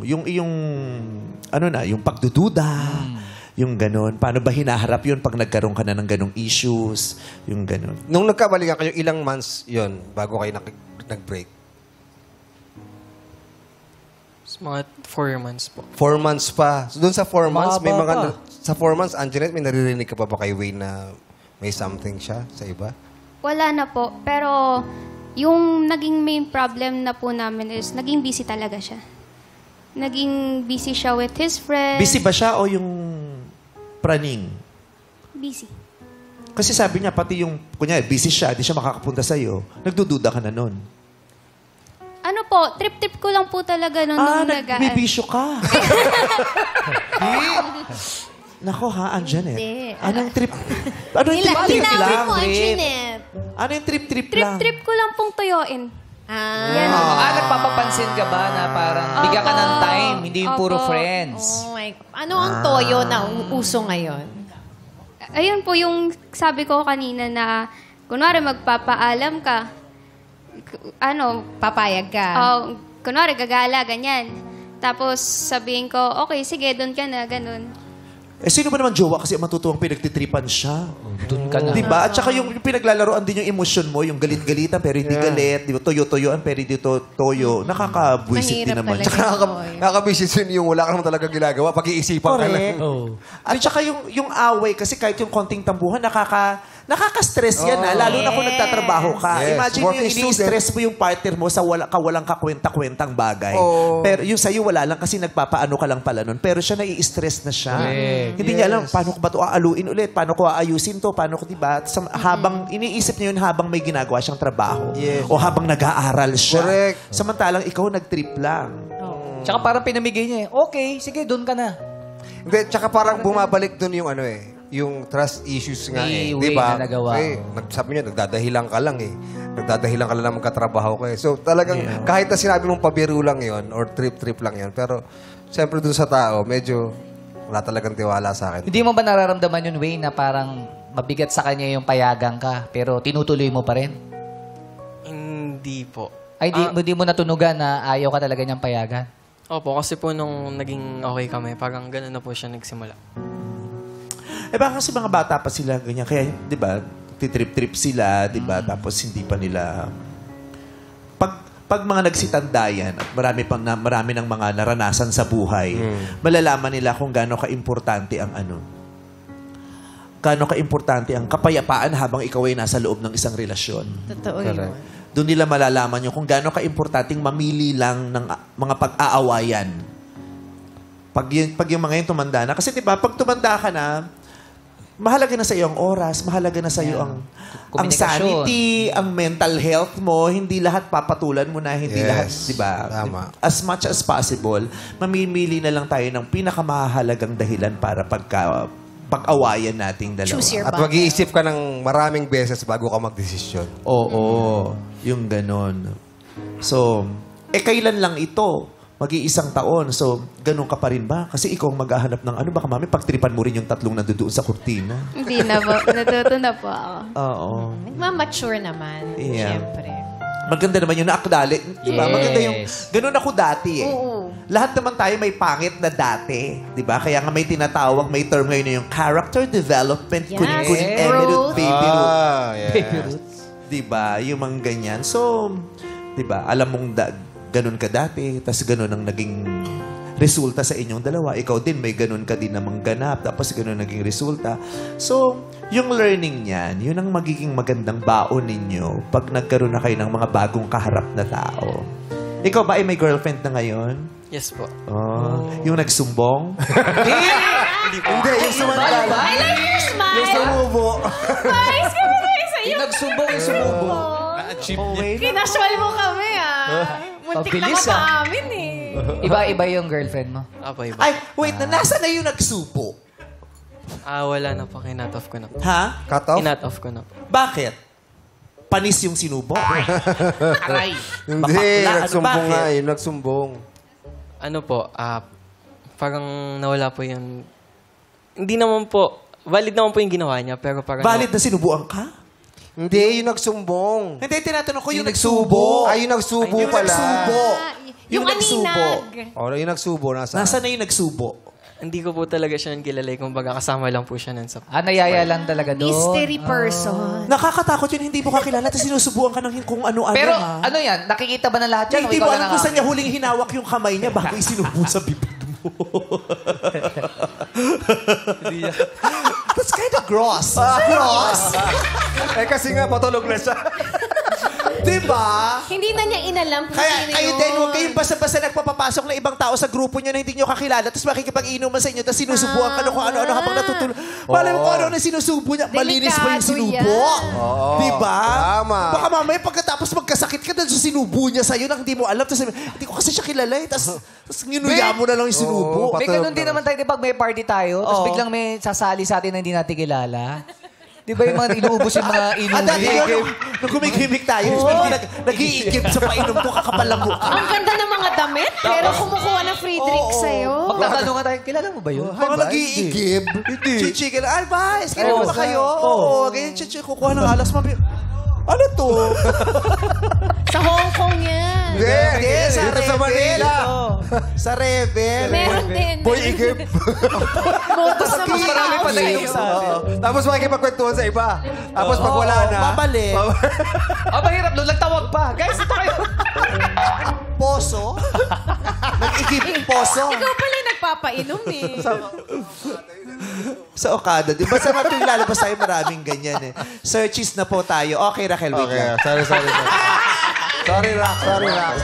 [SPEAKER 1] yung pagdududa, yung ganun. Paano ba hinaharap yun pag nagkaroon ka na ng ganung issues, yung ganun.
[SPEAKER 5] Nung nagkabalikan kayo, ilang months yon bago kayo nag-break?
[SPEAKER 6] Mga 4 months po.
[SPEAKER 5] 4 months pa. So, doon sa 4 months, may
[SPEAKER 3] Mahaba
[SPEAKER 5] mga... Sa 4 months, Anjanette, may naririnig ka pa ba kay Wayne na may something siya sa iba?
[SPEAKER 4] Wala na po. Pero yung naging main problem na po namin is naging busy talaga siya. Naging busy siya with his friends.
[SPEAKER 1] Busy ba siya o yung praning?
[SPEAKER 4] Busy.
[SPEAKER 1] Kasi sabi niya, pati yung, kunyari, busy siya, di siya makakapunta sa'yo, nagdududa ka na nun.
[SPEAKER 4] Ano po, trip-trip ko lang po talaga nung
[SPEAKER 1] nagbibisyo ka. Nako ha, Anjanette.
[SPEAKER 2] Hindi.
[SPEAKER 1] Anong trip? Ano yung trip-trip lang?
[SPEAKER 2] Tinapin mo, Anjanette.
[SPEAKER 1] Ano yung trip-trip lang?
[SPEAKER 4] Trip-trip ko lang pong tuyuin.
[SPEAKER 3] Nagpapapansin ka ba na parang bigyan ka ng time, hindi yung puro
[SPEAKER 4] Opo.
[SPEAKER 3] friends?
[SPEAKER 2] Oh my God. Ano ang toyo na uso ngayon?
[SPEAKER 4] Ayun po yung sabi ko kanina na kunwari magpapaalam ka.
[SPEAKER 2] Papayag ka.
[SPEAKER 4] Kunwari gagala, ganyan. Tapos sabihin ko, okay, sige, doon ka na, ganun.
[SPEAKER 1] Sino ba naman jowa kasi matutuwang pinagtitripan siya?
[SPEAKER 3] Doon ka na.
[SPEAKER 1] Diba? At saka yung pinaglalaroan din yung emosyon mo, yung galit-galitan pero hindi galit, diba? Toyo-toyoan pero hindi toyo. Nakakabwisit din
[SPEAKER 2] Mahirap
[SPEAKER 1] naman.
[SPEAKER 2] talaga.
[SPEAKER 1] Tsaka,
[SPEAKER 5] Nakakabisit yun yung wala ka naman talaga ginagawa. Pag-iisipan ka lang.
[SPEAKER 1] at saka yung away, kasi kahit yung konting tambuhan, nakaka-stress yan na, lalo na kung nagtatrabaho ka.
[SPEAKER 5] Yes.
[SPEAKER 1] Imagine
[SPEAKER 5] Working
[SPEAKER 1] yung ini-stress mo yung partner mo sa kawalang kakwenta-kwentang bagay. Pero yung sa'yo wala lang kasi nagpapaano ka lang pala nun. Pero siya nai-stress na siya. Hindi niya alam, paano ko ba ito aaluin ulit? Paano ko aayusin to? Paano ko, diba? Habang, iniisip niya yun habang may ginagawa siyang trabaho.
[SPEAKER 5] Yes.
[SPEAKER 1] O habang nag-aaral siya.
[SPEAKER 5] Correct.
[SPEAKER 1] Samantalang ikaw nag-trip lang.
[SPEAKER 3] Tsaka parang pinamigay niya okay, sige, doon ka na.
[SPEAKER 5] Hindi, tsaka parang bumabalik dun yung yung trust issues nga
[SPEAKER 3] May
[SPEAKER 5] Di
[SPEAKER 3] way
[SPEAKER 5] ba?
[SPEAKER 3] na nagawa.
[SPEAKER 5] Sabi niya, nagdadahilan ka lang Nagdadahilan ka lang na magkatrabaho ka So talagang, kahit na sinabi mong pabiro lang yon or trip-trip lang yon pero siyempre dun sa tao, medyo wala talagang tiwala sa akin.
[SPEAKER 3] Hindi mo ba nararamdaman yun, Wayne, na parang mabigat sa kanya yung payagang ka, pero tinutuloy mo pa rin?
[SPEAKER 6] Hindi po.
[SPEAKER 3] Ay, di mo natunugan na ayaw ka talaga niyang payagan?
[SPEAKER 6] Opo, kasi po nung naging okay kami, parang gano'n na po siya nagsimula.
[SPEAKER 1] Baka kasi mga bata pa sila ganyan. Kaya, di ba, titrip-trip sila, di ba? Tapos hindi pa nila... Pag mga nagsitandayan at marami ng mga naranasan sa buhay, malalaman nila kung gaano ka-importante ang gaano ka-importante ang kapayapaan habang ikaw ay nasa loob ng isang relasyon.
[SPEAKER 2] Totoo yun.
[SPEAKER 1] Doon nila malalaman nyo kung gaano ka-importanting mamili lang ng mga pag-aawayan. Pag yung mga yun tumanda na. Kasi diba, pag tumanda ka na, mahalaga na sa iyo ang oras, mahalaga na sa iyo ang sanity, ang mental health mo. Hindi lahat papatulan mo na, hindi lahat, diba?
[SPEAKER 5] Tama.
[SPEAKER 1] As much as possible, mamimili na lang tayo ng pinakamahalagang dahilan para pag-awayan nating dalawa.
[SPEAKER 2] Choose your
[SPEAKER 5] At
[SPEAKER 2] battle.
[SPEAKER 5] mag-iisip ka ng maraming beses bago ka magdesisyon.
[SPEAKER 1] Oo, yung ganon. So, kailan lang ito? Mag-iisang taon. So, ganun ka pa rin ba? Kasi ikaw ang maghahanap ng baka mami, pagtripan mo rin yung tatlong nandoon sa kurtina.
[SPEAKER 4] Hindi na po. Natuto na po ako.
[SPEAKER 1] Oo.
[SPEAKER 2] Nagmamature naman,
[SPEAKER 1] Yeah.
[SPEAKER 2] syempre.
[SPEAKER 1] Maganda naman yung naakdali. Diba?
[SPEAKER 3] Yes.
[SPEAKER 1] Maganda yung... Ganun ako dati
[SPEAKER 2] Oo.
[SPEAKER 1] Lahat naman tayo may pangit na dati. Diba? Kaya nga may tinatawag, may term ngayon na yung character development.
[SPEAKER 2] Yes.
[SPEAKER 1] Kuning
[SPEAKER 2] Growth.
[SPEAKER 1] emerald baby root.
[SPEAKER 5] Yes.
[SPEAKER 1] Diba? Yung mga ganyan. So, diba? Alam mong ganun ka dati, tas ganun ang naging resulta sa inyong dalawa. Ikaw din, may ganun ka din namang ganap, tapos ganun naging resulta. So, yung learning niyan, yun ang magiging magandang baon ninyo pag nagkaroon na kayo ng mga bagong kaharap na tao. Ikaw ba ay may girlfriend na ngayon?
[SPEAKER 6] Yes po.
[SPEAKER 1] Oh. Yung nagsumbong?
[SPEAKER 5] Hindi, yung sumandala.
[SPEAKER 2] I like your smile.
[SPEAKER 5] Yung sumubo.
[SPEAKER 2] Nice kami na sa'yo.
[SPEAKER 3] Yung nagsumbong, yung sumubo.
[SPEAKER 2] Kinasual mo kami, Muntik na
[SPEAKER 3] Pabilis,
[SPEAKER 2] mapaamin,
[SPEAKER 3] Iba-iba yung girlfriend mo.
[SPEAKER 6] Apo, iba.
[SPEAKER 1] Ay, wait, nasa na yung nagsupo?
[SPEAKER 6] Wala na po. Kinat off ko na po.
[SPEAKER 1] Ha?
[SPEAKER 5] Cut off?
[SPEAKER 6] Kinat off ko na po.
[SPEAKER 1] Bakit? Panis yung sinubo? Aray.
[SPEAKER 5] Hindi,
[SPEAKER 1] Mapakla.
[SPEAKER 5] nagsumbong
[SPEAKER 1] Bakit?
[SPEAKER 5] nga yun. Nagsumbong.
[SPEAKER 6] Ano po, parang nawala po yung... Hindi naman po, valid naman po yung ginawa niya, pero parang...
[SPEAKER 1] Valid na sinubuan ka?
[SPEAKER 5] Hindi, yung nagsumbong.
[SPEAKER 1] Hindi, tinatanong ko yung
[SPEAKER 5] nagsubo.
[SPEAKER 1] nagsubo.
[SPEAKER 5] Ay, yung nagsubo
[SPEAKER 1] Yung
[SPEAKER 5] pala.
[SPEAKER 1] nagsubo.
[SPEAKER 2] Yung aninag.
[SPEAKER 5] Yung nagsubo, nasa...
[SPEAKER 1] Nasaan na yung nagsubo?
[SPEAKER 6] Hindi ko po talaga siya kilala. Kumbaga, kasama lang po siya nun sa...
[SPEAKER 3] Nayaya lang talaga doon.
[SPEAKER 2] Mystery person.
[SPEAKER 1] Nakakatakot yun, hindi mo kakilala, tapos sinusubuan ka ng kung ano-ano.
[SPEAKER 3] Pero
[SPEAKER 1] ha?
[SPEAKER 3] ano yan? Nakikita ba na lahat yan?
[SPEAKER 1] Hindi
[SPEAKER 3] o
[SPEAKER 1] mo
[SPEAKER 3] ikaw
[SPEAKER 1] alam
[SPEAKER 3] lang
[SPEAKER 1] kung
[SPEAKER 3] ang-
[SPEAKER 1] saan niya huling hinawak yung kamay niya bago isinubo sa bibig mo. That's kind of gross. Gross.
[SPEAKER 5] kasi nga, patulog na siya.
[SPEAKER 1] Diba?
[SPEAKER 2] Hindi na niya inalam kung
[SPEAKER 1] Kaya
[SPEAKER 2] sino
[SPEAKER 1] kayo
[SPEAKER 2] yun.
[SPEAKER 1] din, huwag kayong basta-basta nagpapapasok ng ibang tao sa grupo niyo na hindi niyo kakilala tapos makikipag-inuman sa inyo tapos sinusubuan ka ng kung ano-ano habang natutulog. Malay mo kung ano na sinusubo niya. Malinis pa yung
[SPEAKER 2] Delikado
[SPEAKER 1] sinubo.
[SPEAKER 2] yan.
[SPEAKER 1] Diba?
[SPEAKER 5] Tama.
[SPEAKER 1] Baka mamaya pagkatapos magkasakit ka dun sa sinubo niya sa'yo na hindi mo alam. Tapos sabi, hindi ko kasi siya kilala eh. Tapos nginuya mo na lang yung sinubo.
[SPEAKER 3] May ganun din naman tayo, di ba, may party tayo, tapos
[SPEAKER 1] Oo.
[SPEAKER 3] biglang may sasali sa atin na hindi natin kilala. Di ba yung mga inuubos yung mga
[SPEAKER 1] Dati
[SPEAKER 3] inuwi?
[SPEAKER 1] yun, nung gumigimik tayo, nag-iigib sa painom ko, kakapal lang mukha.
[SPEAKER 2] Ang ganda ng mga damit, pero kumukuha ng free drink
[SPEAKER 1] Oo.
[SPEAKER 2] sa'yo.
[SPEAKER 3] Magtatanong nga tayo, kilala mo ba yun?
[SPEAKER 1] Mga nag-iigib. Chichikin. Ay, Vice, kailan ba kayo? Oo, ganyan, chichik. Kukuha ng alas. Ano to?
[SPEAKER 2] Sa Hong Kong yan.
[SPEAKER 1] Hindi, sa
[SPEAKER 5] Dito sa
[SPEAKER 1] Rebel.
[SPEAKER 5] Manila.
[SPEAKER 1] Sa Rebel.
[SPEAKER 2] Meron din.
[SPEAKER 5] Boy, igib.
[SPEAKER 2] Modus na
[SPEAKER 3] Mas marami pa na
[SPEAKER 2] house.
[SPEAKER 3] yung isa.
[SPEAKER 5] Tapos makikipagkwentuhan sa iba. Tapos pag wala na...
[SPEAKER 1] Babalik.
[SPEAKER 3] Mahirap doon. Nagtawag pa. Guys, ito kayo.
[SPEAKER 1] Poso? Nag-igib poso?
[SPEAKER 2] Ikaw pala yung nagpapainom eh.
[SPEAKER 1] Sa Okada. Di ba sa mga tuwing lalabas tayo maraming ganyan eh. Searches na po tayo. Okay, Raquel, wait lang.
[SPEAKER 5] Okay, sorry. Sorry, Rock. Sorry, Rock.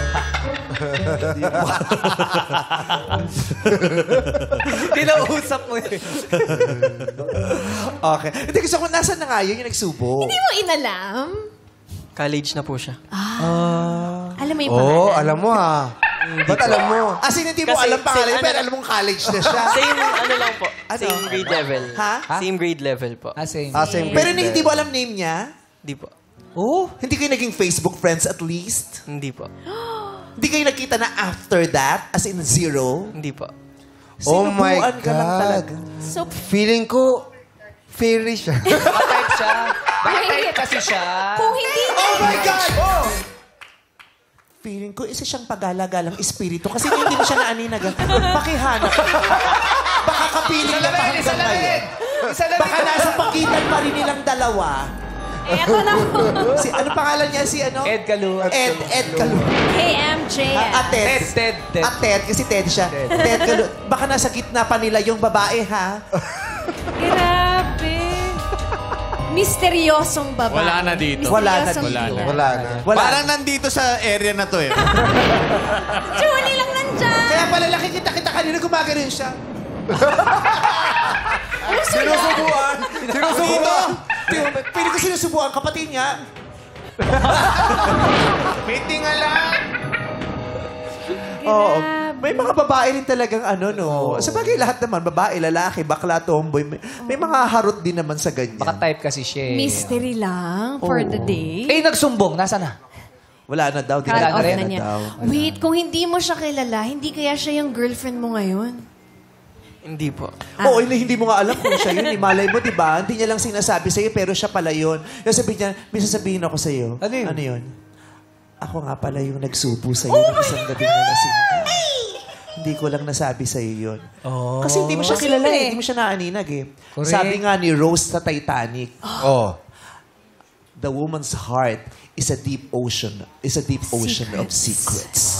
[SPEAKER 3] Kinausap mo eh.
[SPEAKER 1] Okay. Hindi, gusto ko, nasan na nga yun yung nagsubo?
[SPEAKER 2] Hindi mo inalam?
[SPEAKER 6] College na po siya.
[SPEAKER 2] Alam mo yung pangalan?
[SPEAKER 5] Oo, alam mo ha. Ba't alam mo?
[SPEAKER 1] As in, hindi mo
[SPEAKER 6] Kasi-
[SPEAKER 1] alam pangalan,
[SPEAKER 6] ano-
[SPEAKER 1] pero alam mong college na siya.
[SPEAKER 6] Same, ano lang po.
[SPEAKER 1] Ano?
[SPEAKER 6] Same grade level.
[SPEAKER 1] Ha?
[SPEAKER 6] Same grade level po.
[SPEAKER 3] Same.
[SPEAKER 5] Same
[SPEAKER 1] Pero
[SPEAKER 5] grade
[SPEAKER 1] hindi mo alam name niya?
[SPEAKER 6] Hindi po.
[SPEAKER 1] Oh, hindi kayo naging Facebook friends at least?
[SPEAKER 6] Hindi po.
[SPEAKER 1] Hindi kayo nakita na after that? As in zero?
[SPEAKER 6] Hindi po.
[SPEAKER 5] Oh my
[SPEAKER 1] Sinubuan ka lang
[SPEAKER 5] God.
[SPEAKER 1] talaga.
[SPEAKER 2] So,
[SPEAKER 5] Feeling ko, fairy siya.
[SPEAKER 3] Baka type siya. Baka type kasi siya.
[SPEAKER 2] kung hindi
[SPEAKER 1] Oh my God! Oh! Feeling ko, isa siyang pagala-galang espiritu kasi hindi mo siya naaninag. Pakihanap. Baka kapiling na pa hanggang ngayon.
[SPEAKER 3] Isa lang.
[SPEAKER 1] Baka nasa pagitan pa rin nilang dalawa.
[SPEAKER 2] eto na po.
[SPEAKER 1] Ano pangalan niya? Si ano?
[SPEAKER 3] Ed Kalu.
[SPEAKER 1] Ed Kalu.
[SPEAKER 2] KMJ.
[SPEAKER 1] Ted.
[SPEAKER 3] Ted.
[SPEAKER 1] Ted, kasi Ted siya. Ted Kalu. Baka nasa gitna pa nila yung babae, ha?
[SPEAKER 2] Grabe. Misteryosong babae.
[SPEAKER 7] Wala na dito.
[SPEAKER 1] Wala na
[SPEAKER 2] Misteryosong
[SPEAKER 1] dito.
[SPEAKER 2] ina.
[SPEAKER 5] Wala na.
[SPEAKER 1] Wala.
[SPEAKER 7] Parang nandito sa area na to eh.
[SPEAKER 2] Julie lang nandyan.
[SPEAKER 1] Kaya pala laki kita kanina gumagano'n siya.
[SPEAKER 5] Sinusubuan. Sinusubuan.
[SPEAKER 1] Pili ko sinusubuan, kapatid niya.
[SPEAKER 7] Meeting lang.
[SPEAKER 1] Oo. May mga babae rin talagang ano, no? Sa bagay lahat naman, babae, lalaki, bakla, tomboy. May mga harot din naman sa ganyan.
[SPEAKER 3] Baka type kasi siya eh.
[SPEAKER 2] Mystery lang for the day.
[SPEAKER 3] Eh, nagsumbong. Nasa na?
[SPEAKER 1] Wala na daw.
[SPEAKER 2] Cut
[SPEAKER 3] Wala na
[SPEAKER 2] off
[SPEAKER 3] rin.
[SPEAKER 2] na niya.
[SPEAKER 1] daw.
[SPEAKER 2] Wait, kung hindi mo siya kilala, hindi kaya siya yung girlfriend mo ngayon?
[SPEAKER 6] Hindi po.
[SPEAKER 1] Oo, hindi mo nga alam kung siya yun. Malay mo, di ba? Hindi niya lang sinasabi sa'yo, pero siya pala yun. Yung sabi niya, may sasabihin ako sa'yo.
[SPEAKER 3] Ano yun?
[SPEAKER 1] Ano yun? Ako nga pala yung nagsubo sa'yo ng isang gabi na lasing ka. Hindi ko lang nasabi sa'yo yun.
[SPEAKER 3] Oh.
[SPEAKER 1] Kasi hindi mo siya kilala
[SPEAKER 2] Simple.
[SPEAKER 1] eh. Hindi mo siya naaninag eh.
[SPEAKER 3] Correct.
[SPEAKER 1] Sabi nga ni Rose sa Titanic,
[SPEAKER 5] Oh.
[SPEAKER 1] the woman's heart is a deep ocean of secrets.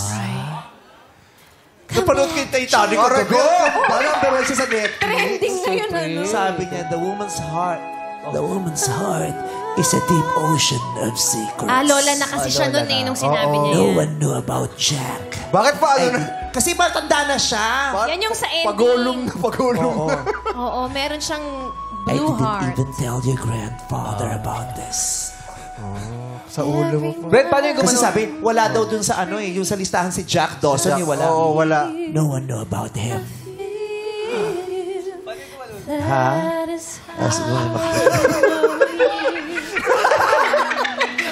[SPEAKER 1] Napanood ko yung Titanic ko. Parang meron siya sa Netflix.
[SPEAKER 2] Trending na yun, ano?
[SPEAKER 1] Sabi niya, the woman's heart is a deep ocean of secrets.
[SPEAKER 2] Lola na kasi siya noon eh, nung sinabi niya
[SPEAKER 1] No
[SPEAKER 2] yan.
[SPEAKER 1] one knew about Jack.
[SPEAKER 5] Bakit pa ano na?
[SPEAKER 1] Kasi matanda na siya.
[SPEAKER 2] Yan yung sa ending.
[SPEAKER 5] Pagulong na pagulong na.
[SPEAKER 2] Oo, meron siyang
[SPEAKER 1] I
[SPEAKER 2] blue
[SPEAKER 1] didn't
[SPEAKER 2] heart.
[SPEAKER 1] even tell your grandfather about this.
[SPEAKER 5] Sa ulo mo pa.
[SPEAKER 3] Brett, paano yung
[SPEAKER 1] Kasi
[SPEAKER 3] gumano?
[SPEAKER 1] sabi, wala daw dun sa ano eh, yung sa listahan si Jack Dawson, yung wala.
[SPEAKER 5] Oo, wala.
[SPEAKER 1] No one knew about him. Ha?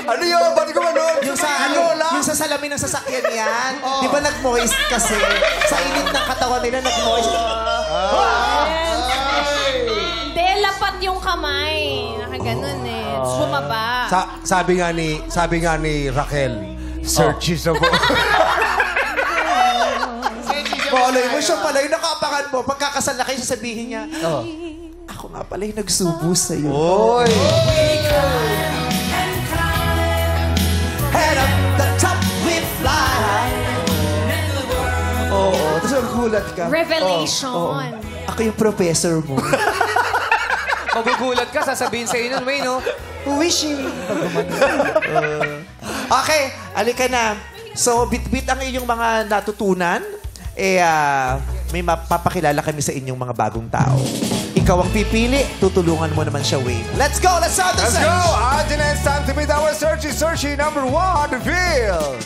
[SPEAKER 5] Ano yun? Ba't ko manood?
[SPEAKER 1] Yung sa yung sa salamin ng sasakyan yan. Di ba nag-moist kasi? Sa init ng katawan nila, nag-moist.
[SPEAKER 2] Hindi, lapat yung kamay. Nakaganon eh. Bumaba.
[SPEAKER 5] Sabi nga ni Raquel, searches ako.
[SPEAKER 1] Malay mo, siya pala yung nakaabangan mo. Pagkakasal na kayo, sasabihin niya, ako nga pala yung nagsubo sa'yo.
[SPEAKER 5] Oy!
[SPEAKER 1] Head up the top we fly. Oo, tapos magugulat ka.
[SPEAKER 2] Revelation.
[SPEAKER 1] Ako yung professor mo.
[SPEAKER 3] Magugulat ka, sasabihin sa'yo nun, May, no?
[SPEAKER 1] Wishing. Okay, alika na. So, bit-bit ang inyong mga natutunan. May mapapakilala kami sa inyong mga bagong tao. Ikaw ang pipili, tutulungan mo naman siya, Wayne. Let's go! Let's start the
[SPEAKER 5] Let's
[SPEAKER 1] search!
[SPEAKER 5] go! Arjun, it's time to meet our searchy number 1, reveal!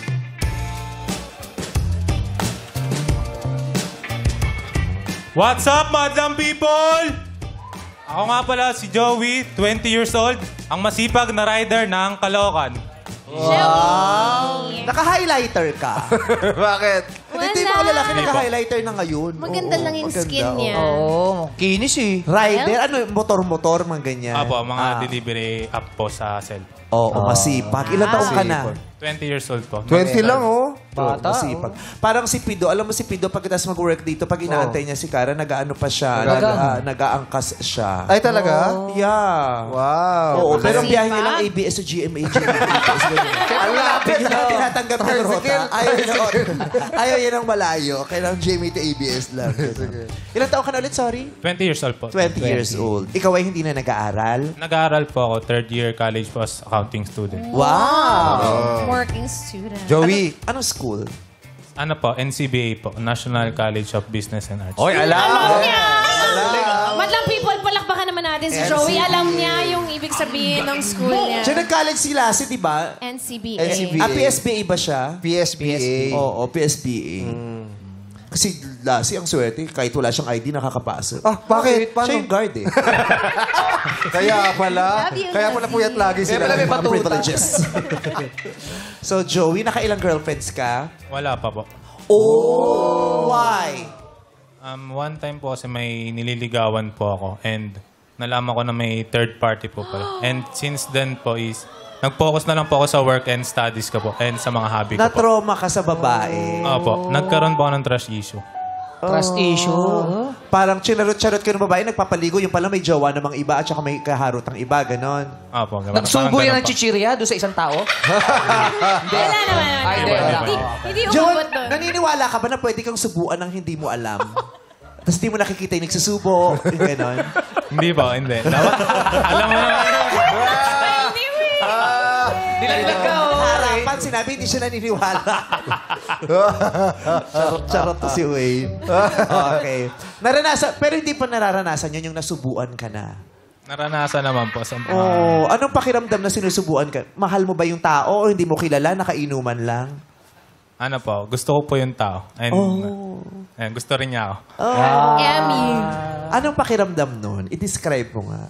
[SPEAKER 8] What's up, madam people? Ako nga pala si Joey, 20 years old, ang masipag na rider ng Caloocan.
[SPEAKER 1] Naka-highlighter ka.
[SPEAKER 5] Bakit?
[SPEAKER 1] Hindi mo lalaki naka-highlighter na ngayon.
[SPEAKER 2] Maganda lang yung
[SPEAKER 1] maganda,
[SPEAKER 2] skin
[SPEAKER 1] oo.
[SPEAKER 2] niya.
[SPEAKER 3] Oo, kinis eh.
[SPEAKER 1] Rider? Ano, motor-motor, mga ganyan?
[SPEAKER 8] Apo, mga delivery app po sa cell.
[SPEAKER 1] Oo, masipag. Ilan taong ka na?
[SPEAKER 8] 20 years old po.
[SPEAKER 5] 20 lang, oh.
[SPEAKER 3] Bata,
[SPEAKER 1] Masipag. Parang si Pido, alam mo si Pido, pagkatapos mag-work dito, pag inaantay niya si Kara, nag-ano pa siya, nag-aangkas siya.
[SPEAKER 5] Ay, talaga?
[SPEAKER 1] Yeah.
[SPEAKER 5] Wow.
[SPEAKER 1] Oo, pero ang biyahe niya lang ABS sa GMA. Alapit na tinatanggap ng rota. Ayaw yan ang malayo. Kailangan GMA to ABS lang. Ilang taon ka na ulit, sorry?
[SPEAKER 8] 20 years old po.
[SPEAKER 1] 20 years old. Ikaw ay hindi na nag-aaral?
[SPEAKER 8] Nag-aaral po ako, third year college po as accounting student.
[SPEAKER 1] Wow!
[SPEAKER 2] Working student.
[SPEAKER 5] Joey.
[SPEAKER 1] Anong school?
[SPEAKER 8] Ano po, NCBA po, National College of Business and Arts.
[SPEAKER 5] Oy, alam!
[SPEAKER 2] Madlang people, palakpakan naman natin si Joey. Alam niya yung ibig sabihin ng school niya.
[SPEAKER 1] Siya nag-college si Lassie, di ba?
[SPEAKER 2] NCBA.
[SPEAKER 5] NCBA.
[SPEAKER 1] PSBA ba siya?
[SPEAKER 5] PSBA.
[SPEAKER 1] Oo, PSBA. Kasi Lassie, ang swerte, kahit wala siyang ID, nakakapasok.
[SPEAKER 5] Ah, bakit? Paano?
[SPEAKER 1] Siya yung guard eh.
[SPEAKER 5] Kaya pala. Kaya pala puyat lagi sila.
[SPEAKER 3] Kaya pala may
[SPEAKER 1] Mga
[SPEAKER 3] batuta.
[SPEAKER 1] privileges. So, Joey, nakailang girlfriends ka?
[SPEAKER 8] Wala pa po.
[SPEAKER 1] Oh! Why?
[SPEAKER 8] One time po kasi may nililigawan po ako and nalaman ko na may third party po pala. And since then po is, nag-focus na lang po ako sa work and studies ko po and sa mga hobby ko po.
[SPEAKER 1] Na-trauma ka sa babae.
[SPEAKER 8] Opo, nagkaroon po ako ng trust issue.
[SPEAKER 3] Trust issue.
[SPEAKER 1] Parang chinarot-charot ka ng babae, nagpapaligo, yung pala may jowa namang iba at saka may kaharot ang iba, ganon.
[SPEAKER 8] Opo,
[SPEAKER 3] Nagsubo
[SPEAKER 8] parang
[SPEAKER 3] yan
[SPEAKER 8] ganun
[SPEAKER 3] ng
[SPEAKER 8] po.
[SPEAKER 3] chichirya doon sa isang tao?
[SPEAKER 2] Wala naman.
[SPEAKER 3] Ay, hindi, wala.
[SPEAKER 2] Hindi
[SPEAKER 1] Joel,
[SPEAKER 2] umabot doon.
[SPEAKER 1] naniniwala ka ba na pwede kang subuan ng hindi mo alam? Tapos di mo nakikita yung nagsusubo, yung ganon.
[SPEAKER 8] Hindi po, hindi. Dapat, alam mo naman.
[SPEAKER 3] Nilaglag ka, oh.
[SPEAKER 1] Harapan, sinabi, hindi siya naniniwala. Charot to si Wayne. Okay. Pero hindi pa nararanasan yun yung nasubuan ka na.
[SPEAKER 8] Naranasan naman po sa mga...
[SPEAKER 1] Oh, anong pakiramdam na sinusubuan ka? Mahal mo ba yung tao o hindi mo kilala, nakainuman lang?
[SPEAKER 8] Ano po, gusto ko po yung tao. And, and gusto rin niya ako.
[SPEAKER 2] Emmy.
[SPEAKER 1] Anong pakiramdam nun? I-describe mo nga.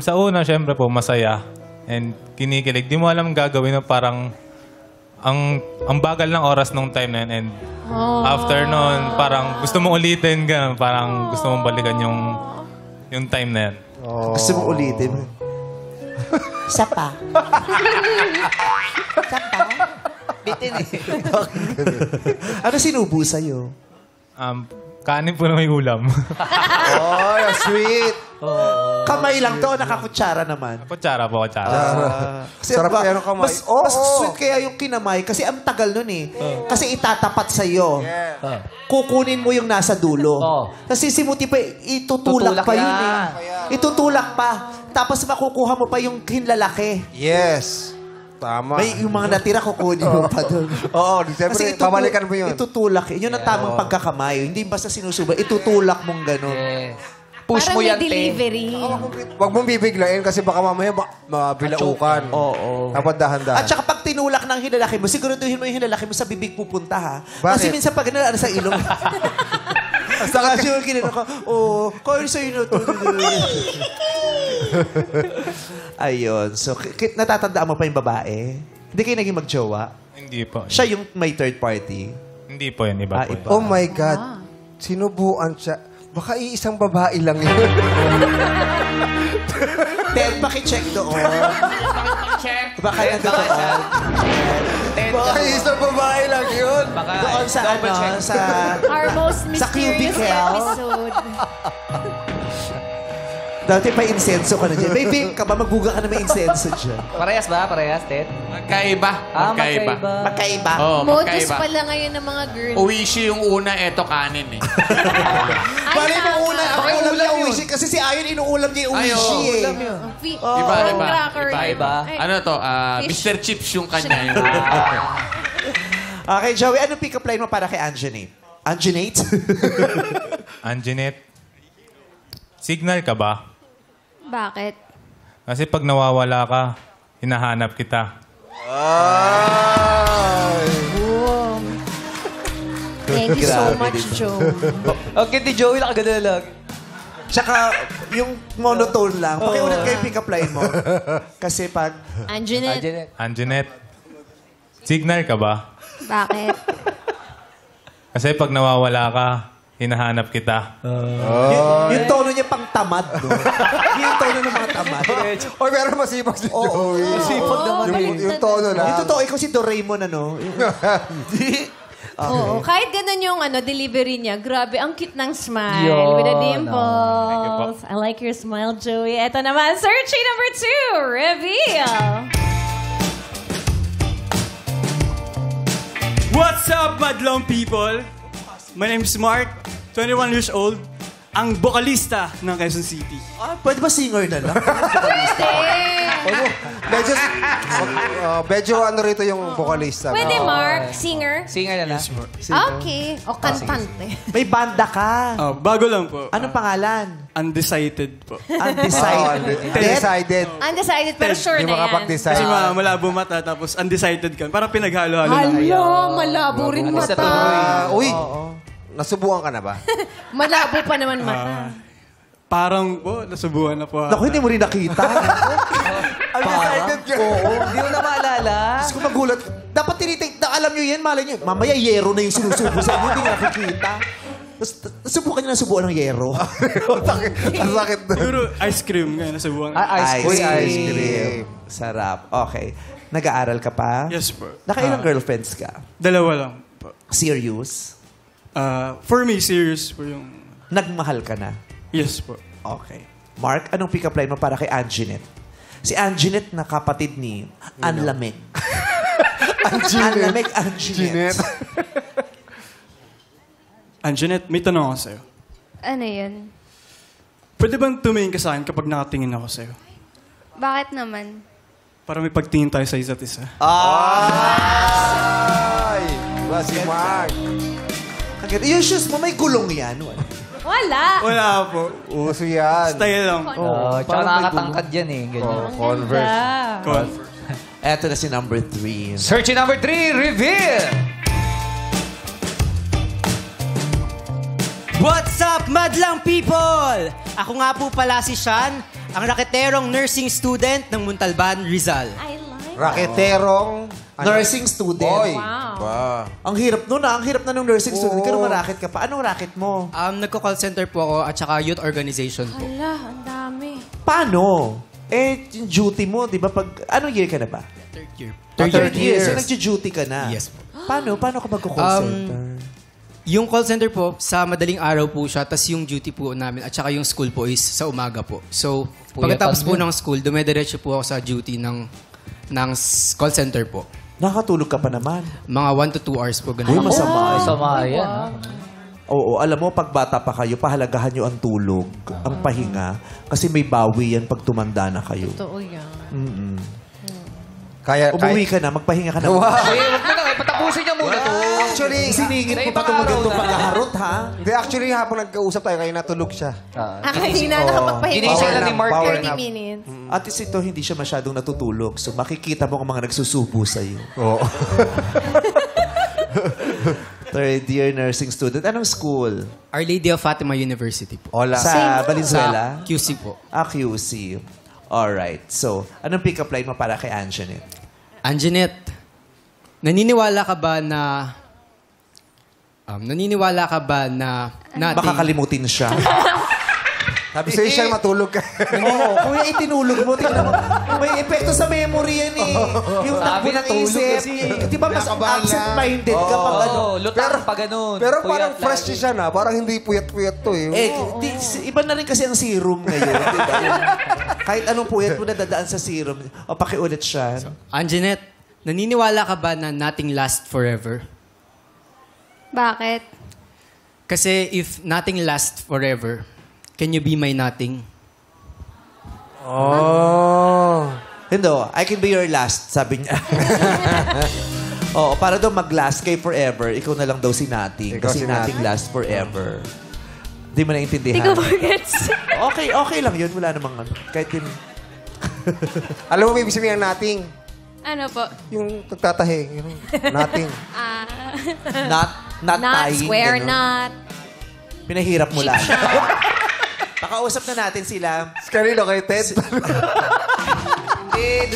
[SPEAKER 8] Sa una, syempre po, masaya. And kinikilig. Di mo alam gagawin na parang ang bagal ng oras nung time na yun. And after nun, parang gusto mong ulitin ka. Parang gusto mong balikan yung time na yan.
[SPEAKER 1] Gusto mo ulitin? Isa pa.
[SPEAKER 3] Bitin eh.
[SPEAKER 1] Ano sinubo sa'yo?
[SPEAKER 8] Kanin po na may ulam.
[SPEAKER 5] Oh, sweet.
[SPEAKER 1] Kamay lang to, nakakutsara naman.
[SPEAKER 8] Kutsara po, kutsara.
[SPEAKER 1] Kasi
[SPEAKER 5] Sarap kaya ng kamay.
[SPEAKER 1] Mas sweet kaya yung kinamay kasi ang tagal nun eh. Kasi itatapat sa'yo. Kukunin mo yung nasa dulo. Kasi simuti pa, itutulak
[SPEAKER 3] Tutulak
[SPEAKER 1] pa yun
[SPEAKER 3] yan.
[SPEAKER 1] eh. Itutulak pa. Tapos makukuha mo pa yung hinlalaki.
[SPEAKER 5] Yes. Tama.
[SPEAKER 1] May yung mga natira, kukunin mo pa doon.
[SPEAKER 5] Oo, siyempre, pabalikan mo yun.
[SPEAKER 1] Itutulak. Yun ang tamang pagkakamay. Hindi basta sinusuba. Itutulak mong gano'n.
[SPEAKER 3] Yes. Push
[SPEAKER 2] Parang
[SPEAKER 3] mo
[SPEAKER 2] may
[SPEAKER 3] yan, te.
[SPEAKER 2] delivery.
[SPEAKER 5] Huwag mong bibiglayin kasi baka mamaya mabilaukan.
[SPEAKER 1] Oo.
[SPEAKER 5] Dapat dahan-dahan.
[SPEAKER 1] At saka pag tinulak ng hinlalaki mo, siguraduhin mo yung hinlalaki mo sa bibig pupunta ha.
[SPEAKER 5] Bakit?
[SPEAKER 1] Kasi minsan pag ano sa ilong. Saka siya yung kinino ka, kaya sa'yo na to. Ayun. So, natatandaan mo pa yung babae? Hindi kayo naging magjowa?
[SPEAKER 8] Hindi po.
[SPEAKER 1] Siya yung may third party?
[SPEAKER 8] Hindi po yun, iba po.
[SPEAKER 1] Iba.
[SPEAKER 5] Oh my God. Sinubuan siya. Baka iisang babae lang yun.
[SPEAKER 1] Ted, pakicheck doon. Baka yan doon.
[SPEAKER 5] Baka iisang babae lang yun.
[SPEAKER 1] Doon sa ano, sa...
[SPEAKER 2] Our most
[SPEAKER 1] Sa
[SPEAKER 2] mysterious
[SPEAKER 1] cubicle.
[SPEAKER 2] episode.
[SPEAKER 1] Dati pa insenso ka na dyan. May vape ka ba? Magbuga ka na may insenso dyan.
[SPEAKER 3] Parehas ba? Parehas, Ted?
[SPEAKER 9] Magkaiba.
[SPEAKER 3] Magkaiba.
[SPEAKER 1] Magkaiba.
[SPEAKER 9] Oo,
[SPEAKER 2] Modus
[SPEAKER 9] magkaiba.
[SPEAKER 2] pala ngayon ng mga girls.
[SPEAKER 9] Uwishi yung una, eto kanin eh.
[SPEAKER 1] Bali mo
[SPEAKER 2] tama.
[SPEAKER 1] una, ang ulam niya uwishi. Kasi si Ayon, inuulam niya yung uwishi eh.
[SPEAKER 9] Iba, iba.
[SPEAKER 2] Cracker.
[SPEAKER 3] Iba.
[SPEAKER 2] Ay,
[SPEAKER 9] Ano to?
[SPEAKER 2] Fish.
[SPEAKER 9] Mr. Chips yung kanya. Yung,
[SPEAKER 1] Okay, Joey, anong pick-up line mo para kay Anjanate? Anjanate?
[SPEAKER 8] Anjanette, signal ka ba?
[SPEAKER 4] Bakit?
[SPEAKER 8] Kasi pag nawawala ka, hinahanap kita.
[SPEAKER 2] Thank you so
[SPEAKER 1] Grabe
[SPEAKER 2] much,
[SPEAKER 1] dito.
[SPEAKER 2] Joe.
[SPEAKER 3] Okay, di Joey, nakaganda lang.
[SPEAKER 1] Tsaka, yung monotone lang. Pakiulit kayo yung pick-up line mo. Kasi pag...
[SPEAKER 2] Anjanette.
[SPEAKER 8] Anjanette, signal ka ba?
[SPEAKER 4] Bakit?
[SPEAKER 8] Kasi pag nawawala ka, hinahanap kita.
[SPEAKER 1] Yung tono niya pang tamad, no? Yung tono ng mga tamad.
[SPEAKER 5] Oy, pero masipag si Joey.
[SPEAKER 1] Masipag naman.
[SPEAKER 5] Yung tono lang.
[SPEAKER 1] Yung totoo, ikaw si Doraemon, ano?
[SPEAKER 2] Oo, kahit ganun yung delivery niya, grabe, ang cute ng smile
[SPEAKER 3] Yun,
[SPEAKER 2] with a
[SPEAKER 8] Thank you
[SPEAKER 2] dimples. I like your smile, Joey. Ito naman, searching number 2, reveal.
[SPEAKER 10] What's up, madlong people? My name is Mark, 21 years old, ang bokalista ng Quezon City.
[SPEAKER 1] Pwede ba singer na lang?
[SPEAKER 5] Medyo ano rito yung vocalista.
[SPEAKER 2] Pwede, Mark, singer.
[SPEAKER 3] Singer na lang.
[SPEAKER 2] Okay. O kantante.
[SPEAKER 1] May banda ka.
[SPEAKER 10] Bago lang po.
[SPEAKER 1] Anong pangalan?
[SPEAKER 10] Undecided po.
[SPEAKER 1] Undecided.
[SPEAKER 5] Undecided.
[SPEAKER 2] Undecided, pero sure
[SPEAKER 5] Hindi
[SPEAKER 2] na yan.
[SPEAKER 5] makapag-decide.
[SPEAKER 10] Kasi malabo mata, tapos undecided ka. Parang pinaghalo-halo lang.
[SPEAKER 2] Hala, malabo rin
[SPEAKER 3] Ano sa
[SPEAKER 2] mata.
[SPEAKER 5] Uy, nasubukan ka na ba?
[SPEAKER 2] Malabo pa naman mata.
[SPEAKER 10] Parang po, nasubuhan na po.
[SPEAKER 1] Naku, hindi mo rin nakita.
[SPEAKER 5] Undecided ka.
[SPEAKER 1] Oo.
[SPEAKER 3] Hindi mo na maalala.
[SPEAKER 1] Tapos kung magulat, dapat tinitake na alam nyo yan, malay nyo. Mamaya, yero na yung sinusubo sa inyo, hindi nga nakikita. Tapos, subukan nyo na subukan ng yero.
[SPEAKER 5] Ang sakit doon.
[SPEAKER 10] Siguro ice cream, kaya nasubuhan.
[SPEAKER 5] Ice cream.
[SPEAKER 1] Sarap. Okay. Nag-aaral ka pa?
[SPEAKER 10] Yes po.
[SPEAKER 1] Nakailang girlfriends ka?
[SPEAKER 10] Dalawa lang po.
[SPEAKER 1] Serious?
[SPEAKER 10] For me, serious po yung...
[SPEAKER 1] Nagmahal ka na?
[SPEAKER 10] Yes po.
[SPEAKER 1] Okay. Mark, anong pick-up line mo para kay Anjanette? Si Anjanette na kapatid ni Anlamig. Anlamig, Anjanette.
[SPEAKER 10] Anjanette, may tanong ako sa'yo.
[SPEAKER 4] Ano yun?
[SPEAKER 10] Pwede bang tumingin ka sa akin kapag nakatingin ako sa'yo?
[SPEAKER 4] Bakit naman?
[SPEAKER 10] Para may pagtingin tayo sa isa't isa.
[SPEAKER 5] Ay! Ba si Mark?
[SPEAKER 1] Yung shoes mo, may gulong yan.
[SPEAKER 2] Wala.
[SPEAKER 10] Wala po.
[SPEAKER 5] Uso yan.
[SPEAKER 10] Style lang.
[SPEAKER 3] Tsaka nakakatangkad yan eh. Ganyan.
[SPEAKER 5] Converse.
[SPEAKER 1] Eto na si number 3.
[SPEAKER 3] Searching number 3, reveal!
[SPEAKER 11] What's up, madlang people? Ako nga po pala si Sean, ang raketerong nursing student ng Montalban, Rizal.
[SPEAKER 2] I like.
[SPEAKER 5] Raketerong
[SPEAKER 1] Nursing student.
[SPEAKER 5] Oy.
[SPEAKER 2] Wow.
[SPEAKER 1] Ang hirap nun Ang hirap na nung nursing student. Pero maraket ka pa. Anong racket mo?
[SPEAKER 11] Nagko-call center po ako at saka youth organization po.
[SPEAKER 2] Hala, ang dami.
[SPEAKER 1] Paano? Yung duty mo, di ba? Anong year ka na ba?
[SPEAKER 11] Third year.
[SPEAKER 1] Third year. So, nag-duty ka na.
[SPEAKER 11] Yes po.
[SPEAKER 1] Paano ka mag-call center?
[SPEAKER 11] Yung call center po, sa madaling araw po siya, tas yung duty po namin at saka yung school po is sa umaga po. So, pagkatapos po ng school, dumediretso po ako sa duty ng call center po.
[SPEAKER 1] Nakakatulog ka pa naman.
[SPEAKER 11] Mga 1 to 2 hours po,
[SPEAKER 1] Uy,
[SPEAKER 11] ganun.
[SPEAKER 1] masama.
[SPEAKER 3] Sama yan.
[SPEAKER 1] Oo, alam mo, pag bata pa kayo, pahalagahan nyo ang tulog, ang pahinga. Kasi may bawi yan pag tumanda na kayo.
[SPEAKER 2] Totoo yan.
[SPEAKER 1] Umuwi ka na, magpahinga ka na.
[SPEAKER 5] Wow.
[SPEAKER 3] Wag mo na. Patapusin niya muna to.
[SPEAKER 5] Actually,
[SPEAKER 1] Siningit mo
[SPEAKER 3] Sa
[SPEAKER 1] pa
[SPEAKER 3] ibang
[SPEAKER 1] itong
[SPEAKER 3] araw
[SPEAKER 1] magandang
[SPEAKER 3] na.
[SPEAKER 1] pagkaharot, ha?
[SPEAKER 5] hindi, actually, habang nagkausap tayo, kayo natulog siya.
[SPEAKER 2] Kanina nakapagpahinga.
[SPEAKER 3] Ginising lang ni Mark.
[SPEAKER 5] Power
[SPEAKER 2] 30
[SPEAKER 5] nap.
[SPEAKER 2] minutes.
[SPEAKER 1] At least ito, hindi siya masyadong natutulog. So, makikita mo ang mga nagsusubo sa'yo.
[SPEAKER 5] Oo.
[SPEAKER 1] Third year nursing student. Anong school?
[SPEAKER 11] Our Lady of Fatima University po.
[SPEAKER 5] Hola.
[SPEAKER 1] Sa Valenzuela?
[SPEAKER 11] Sa QC po.
[SPEAKER 1] QC. Alright. So, anong pick-up line mo para kay Anjanette?
[SPEAKER 11] Anjanette, naniniwala ka ba na natin...
[SPEAKER 1] Baka kalimutin siya.
[SPEAKER 5] Sabi sa'yo siya, matulog ka.
[SPEAKER 1] Oo. Kung yung itinulog mo, tingnan mo. May epekto sa memory yan eh. Yung takbo ng isip. Di ba mas absent-minded ka pag ano?
[SPEAKER 3] Lutang pa ganun.
[SPEAKER 5] Pero
[SPEAKER 3] Puyat
[SPEAKER 5] parang fresh
[SPEAKER 3] lagi.
[SPEAKER 5] siya na. Parang hindi puyat-puyat to eh.
[SPEAKER 1] Iba na rin kasi ang serum ngayon. Di ba? Kahit anong puyat mo na dadaan sa serum. O, pakiulit siya.
[SPEAKER 11] Anjanette, naniniwala ka ba na nothing lasts forever?
[SPEAKER 4] Bakit?
[SPEAKER 11] Kasi if nothing lasts forever, can you be my nothing?
[SPEAKER 1] Hindi, I can be your last, sabi niya. Oo, para daw mag-last kay forever, ikaw na lang daw si Nating.
[SPEAKER 5] Ikaw
[SPEAKER 1] Kasi
[SPEAKER 5] si
[SPEAKER 1] Nating
[SPEAKER 5] Nating.
[SPEAKER 1] last forever. Di mo naintindihan.
[SPEAKER 4] Hindi ko forgets.
[SPEAKER 1] Okay lang yun. Wala namang ano. Kahit yun.
[SPEAKER 5] Alam mo, may ibig sabihin ng nating.
[SPEAKER 4] Ano po?
[SPEAKER 5] Yung nagtatahi. Yung nating.
[SPEAKER 1] Not
[SPEAKER 2] Not
[SPEAKER 1] tying.
[SPEAKER 2] square
[SPEAKER 1] ganun.
[SPEAKER 2] not.
[SPEAKER 1] Pinahirap mo lang. Pakausap na natin sila.
[SPEAKER 5] Kanino kay Ted?
[SPEAKER 3] Doon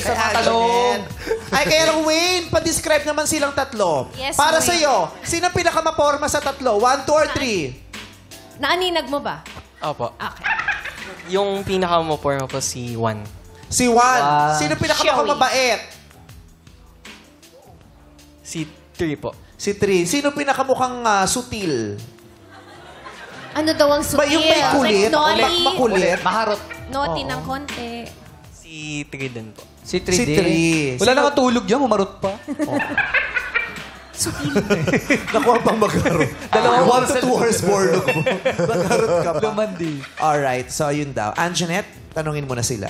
[SPEAKER 3] sa
[SPEAKER 1] Kay
[SPEAKER 3] mga talong.
[SPEAKER 1] Anjanette. Ay, kaya lang, Wayne, pa-describe naman silang tatlo.
[SPEAKER 2] Yes,
[SPEAKER 1] Para
[SPEAKER 2] Wayne.
[SPEAKER 1] sa'yo, sino pinakamaporma sa tatlo? 1, 2, or 3?
[SPEAKER 2] Naaninag mo ba?
[SPEAKER 6] Opo.
[SPEAKER 2] Okay.
[SPEAKER 6] Yung pinaka-mo-forma po si Juan.
[SPEAKER 1] Si Juan. Sino pinakamabait?
[SPEAKER 6] Si 3 po.
[SPEAKER 1] Si Tri. Sino pinakamukhang sutil?
[SPEAKER 2] Ano daw ang sutil?
[SPEAKER 1] Yung may kulit?
[SPEAKER 2] Like naughty.
[SPEAKER 1] Makulit?
[SPEAKER 3] Maharot.
[SPEAKER 2] Naughty ng konti.
[SPEAKER 6] Si 3 din po.
[SPEAKER 3] Si 3D.
[SPEAKER 1] Si Tri.
[SPEAKER 3] Wala nakatulog dyan, umarot pa.
[SPEAKER 1] Nakuha pang magharot. 1 to 2 hours boredom mo. Magharot ka pa.
[SPEAKER 3] Lumandi.
[SPEAKER 1] Alright, so yun daw. Anjanette, tanungin mo na sila.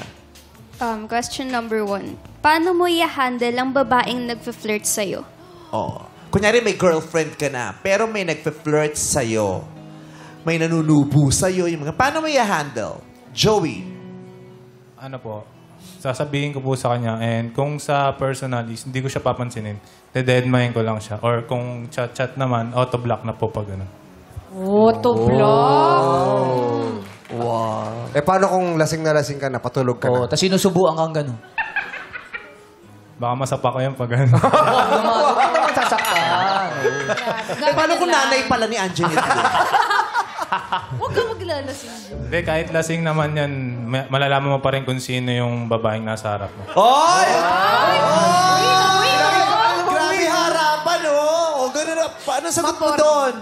[SPEAKER 4] Question number 1. Paano mo i-handle ang babaeng nagfe-flirt sa'yo?
[SPEAKER 1] Oh. Kunyari may girlfriend ka na, pero may nagpe-flirt sa'yo. May nanunubo sa'yo. Yung mga, paano mo i-handle? Joey.
[SPEAKER 8] Ano po, sasabihin ko po sa kanya, and kung sa personal is hindi ko siya papansinin, deadmine ko lang siya. Or kung chat-chat naman, auto-block na po pag ano.
[SPEAKER 2] Auto-block?
[SPEAKER 1] Wow.
[SPEAKER 5] Paano kung lasing na lasing ka na, patulog ka
[SPEAKER 3] Oo,
[SPEAKER 5] na?
[SPEAKER 3] tapos sinusubuan kang gano'n.
[SPEAKER 8] Baka masapa ko yan pag ano.
[SPEAKER 3] Huwag naman sasaktan.
[SPEAKER 1] Paano kung nanay pala ni Anjanette?
[SPEAKER 2] Huwag ka maglalasing.
[SPEAKER 8] Hindi, kahit lasing naman yan, malalaman mo pa rin kung sino yung babaeng nasa harap mo.
[SPEAKER 1] Oy! Grabe harapan, oh! O, ganun na. Paano sagot mo doon?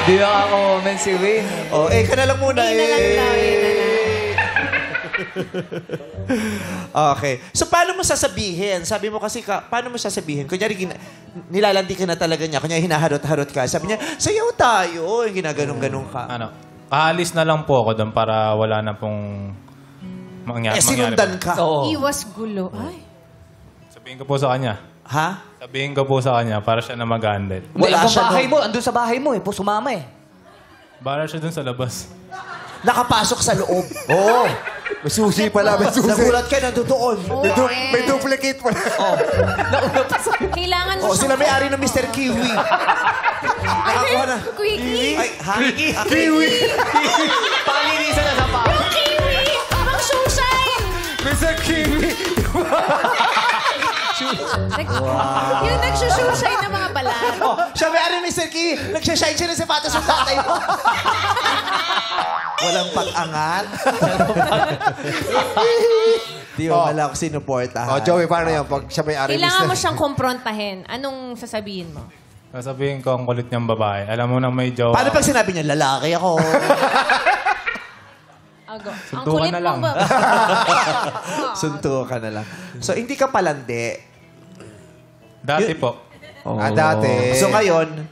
[SPEAKER 3] Di na ako si Wayne.
[SPEAKER 1] Oh, ka na lang muna Okay. So, paano mo sasabihin? Sabi mo kasi, paano mo sasabihin? Kunyari, nilalandi ka na talaga niya. Kunyari, hinaharot-harot ka. Sabi niya, sayaw tayo. Yung ginaganong-ganong ka.
[SPEAKER 8] Ano, aalis na lang po ako doon para wala na pong mangyari.
[SPEAKER 1] Sinundan ka.
[SPEAKER 3] Oo.
[SPEAKER 2] Iwas gulo. Ay.
[SPEAKER 8] Sabihin ko po sa kanya.
[SPEAKER 1] Ha?
[SPEAKER 8] Sabihin ko po sa kanya para siya na mag-handle.
[SPEAKER 1] Wala siya
[SPEAKER 3] bahay mo, andun sa bahay mo po sumama
[SPEAKER 8] Para siya doon sa labas.
[SPEAKER 1] Nakapasok sa loob.
[SPEAKER 5] Oo. May susi pala, may susi.
[SPEAKER 1] Nagulat ka, nandoon.
[SPEAKER 5] May duplicate pala.
[SPEAKER 2] Kailangan mo
[SPEAKER 1] Oh, sila may-ari ng Mr. Kiwi. Nakakuha na.
[SPEAKER 2] Quickie.
[SPEAKER 1] Ay, ha? Kiwi.
[SPEAKER 3] Palinisan na sa pa.
[SPEAKER 2] Kiwi! Ang showshine!
[SPEAKER 5] Mr. Kiwi.
[SPEAKER 2] Yung nagsushowshine ng mga balat.
[SPEAKER 1] Oh, siya may-ari ng Mr. Kiwi. Nagsashine siya ng sapatos ng tatay mo. Walang pag-angat. Di mo wala ako sinuportahan.
[SPEAKER 5] Joey, paano yan? Pag siya may-ari
[SPEAKER 2] Kailangan mo
[SPEAKER 5] business.
[SPEAKER 2] siyang kumprontahin. Anong sasabihin mo?
[SPEAKER 8] Sasabihin ko ang kulit niyang babae. Alam mo na may jowa.
[SPEAKER 1] Paano pag sinabi niya, lalaki ako?
[SPEAKER 2] Ang
[SPEAKER 8] Suntukan
[SPEAKER 2] kulit
[SPEAKER 8] na lang.
[SPEAKER 2] mo ba?
[SPEAKER 1] Sunto ka na lang. So, hindi ka palandi.
[SPEAKER 8] Dati po.
[SPEAKER 5] Dati.
[SPEAKER 1] So, ngayon,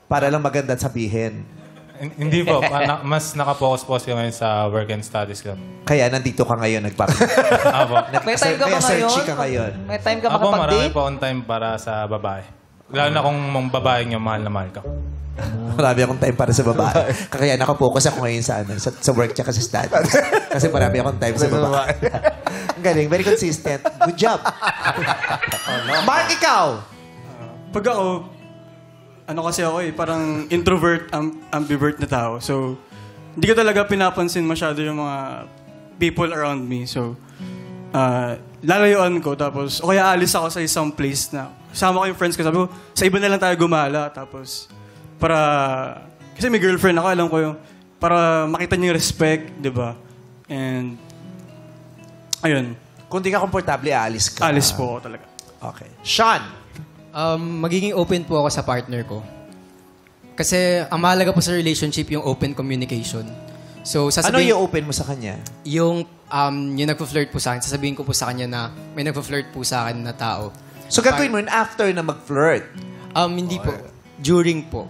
[SPEAKER 1] para lang maganda sabihin.
[SPEAKER 8] Hindi po. Mas nakapokus po siya ngayon sa work and studies club.
[SPEAKER 1] Kaya nandito ka ngayon,
[SPEAKER 8] Apo.
[SPEAKER 3] May time ka ba
[SPEAKER 1] Kaya searchy
[SPEAKER 3] ngayon?
[SPEAKER 1] ka ngayon.
[SPEAKER 3] May time ka
[SPEAKER 8] Ako marami
[SPEAKER 3] makapag-date?
[SPEAKER 8] po on time para sa babae. Lalo na kung mong babaeng yung mahal na mahal ka.
[SPEAKER 1] Marami akong time para sa babae. Kaya nakapokus ako ngayon sa work tsaka sa studies. Kasi marami akong time sa babae. Ang galing. Very consistent. Good job. Mark, ikaw?
[SPEAKER 10] Pag ako, ano kasi ako parang introvert, ambivert na tao. So, hindi ko talaga pinapansin masyado yung mga people around me. So, lalayuan ko. Tapos, o kaya alis ako sa isang place na kasama ko yung friends ko. Sabi ko, sa iba na lang tayo gumala. Tapos, kasi may girlfriend ako, alam ko yung, para makita niyo yung respect, di ba? And, ayun.
[SPEAKER 1] Kung di ka komportable, alis ka.
[SPEAKER 10] Alis po ako talaga.
[SPEAKER 1] Okay. Sean?
[SPEAKER 11] Magiging open po ako sa partner ko. Kasi ang mahalaga po sa relationship yung open communication. So,
[SPEAKER 1] Ano
[SPEAKER 11] sasabihin,
[SPEAKER 1] yung open mo sa kanya?
[SPEAKER 11] yung nagpo-flirt po sa akin, sasabihin ko po sa kanya na may nagpo-flirt po sa akin na tao.
[SPEAKER 1] So, gagawin mo yun after na mag-flirt.
[SPEAKER 11] Hindi po. During po.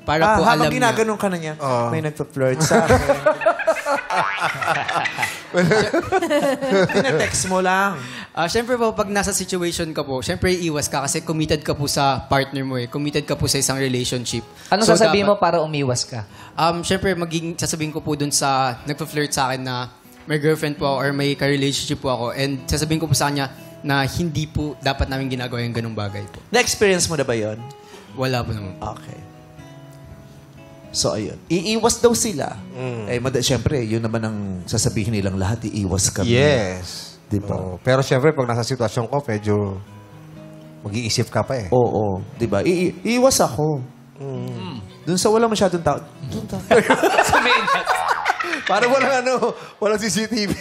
[SPEAKER 11] Para po alam
[SPEAKER 1] habang
[SPEAKER 11] niya.
[SPEAKER 1] ginaganon ka na niya, may nagpa-flirt sa akin. Pinatext mo lang.
[SPEAKER 11] Siyempre po, pag nasa situation ka po, siyempre iwas ka kasi committed ka po sa partner mo eh. Committed ka po sa isang relationship.
[SPEAKER 3] Anong
[SPEAKER 11] So,
[SPEAKER 3] sasabihin mo
[SPEAKER 11] dapat-
[SPEAKER 3] para umiwas ka?
[SPEAKER 11] Siyempre, sasabihin ko po dun sa nagpa-flirt sa akin na may girlfriend po ako or may ka-relationship po ako and sasabihin ko po sa kanya na hindi po dapat namin ginagawa yung ganung bagay po.
[SPEAKER 1] Na-experience mo na ba yun?
[SPEAKER 11] Wala po naman.
[SPEAKER 1] Okay. So, ayun. Iiwas daw sila. Siyempre, yun naman ang sasabihin nilang lahat, iiwas kami.
[SPEAKER 5] Yes.
[SPEAKER 1] Di ba?
[SPEAKER 5] Pero syempre, pag nasa sitwasyon ko, medyo Mag-iisip ka pa eh.
[SPEAKER 1] Oo. Diba? Iiwas ako. Doon sa wala masyadong tao. Doon tayo.
[SPEAKER 3] Sa main.
[SPEAKER 5] Para walang CCTV.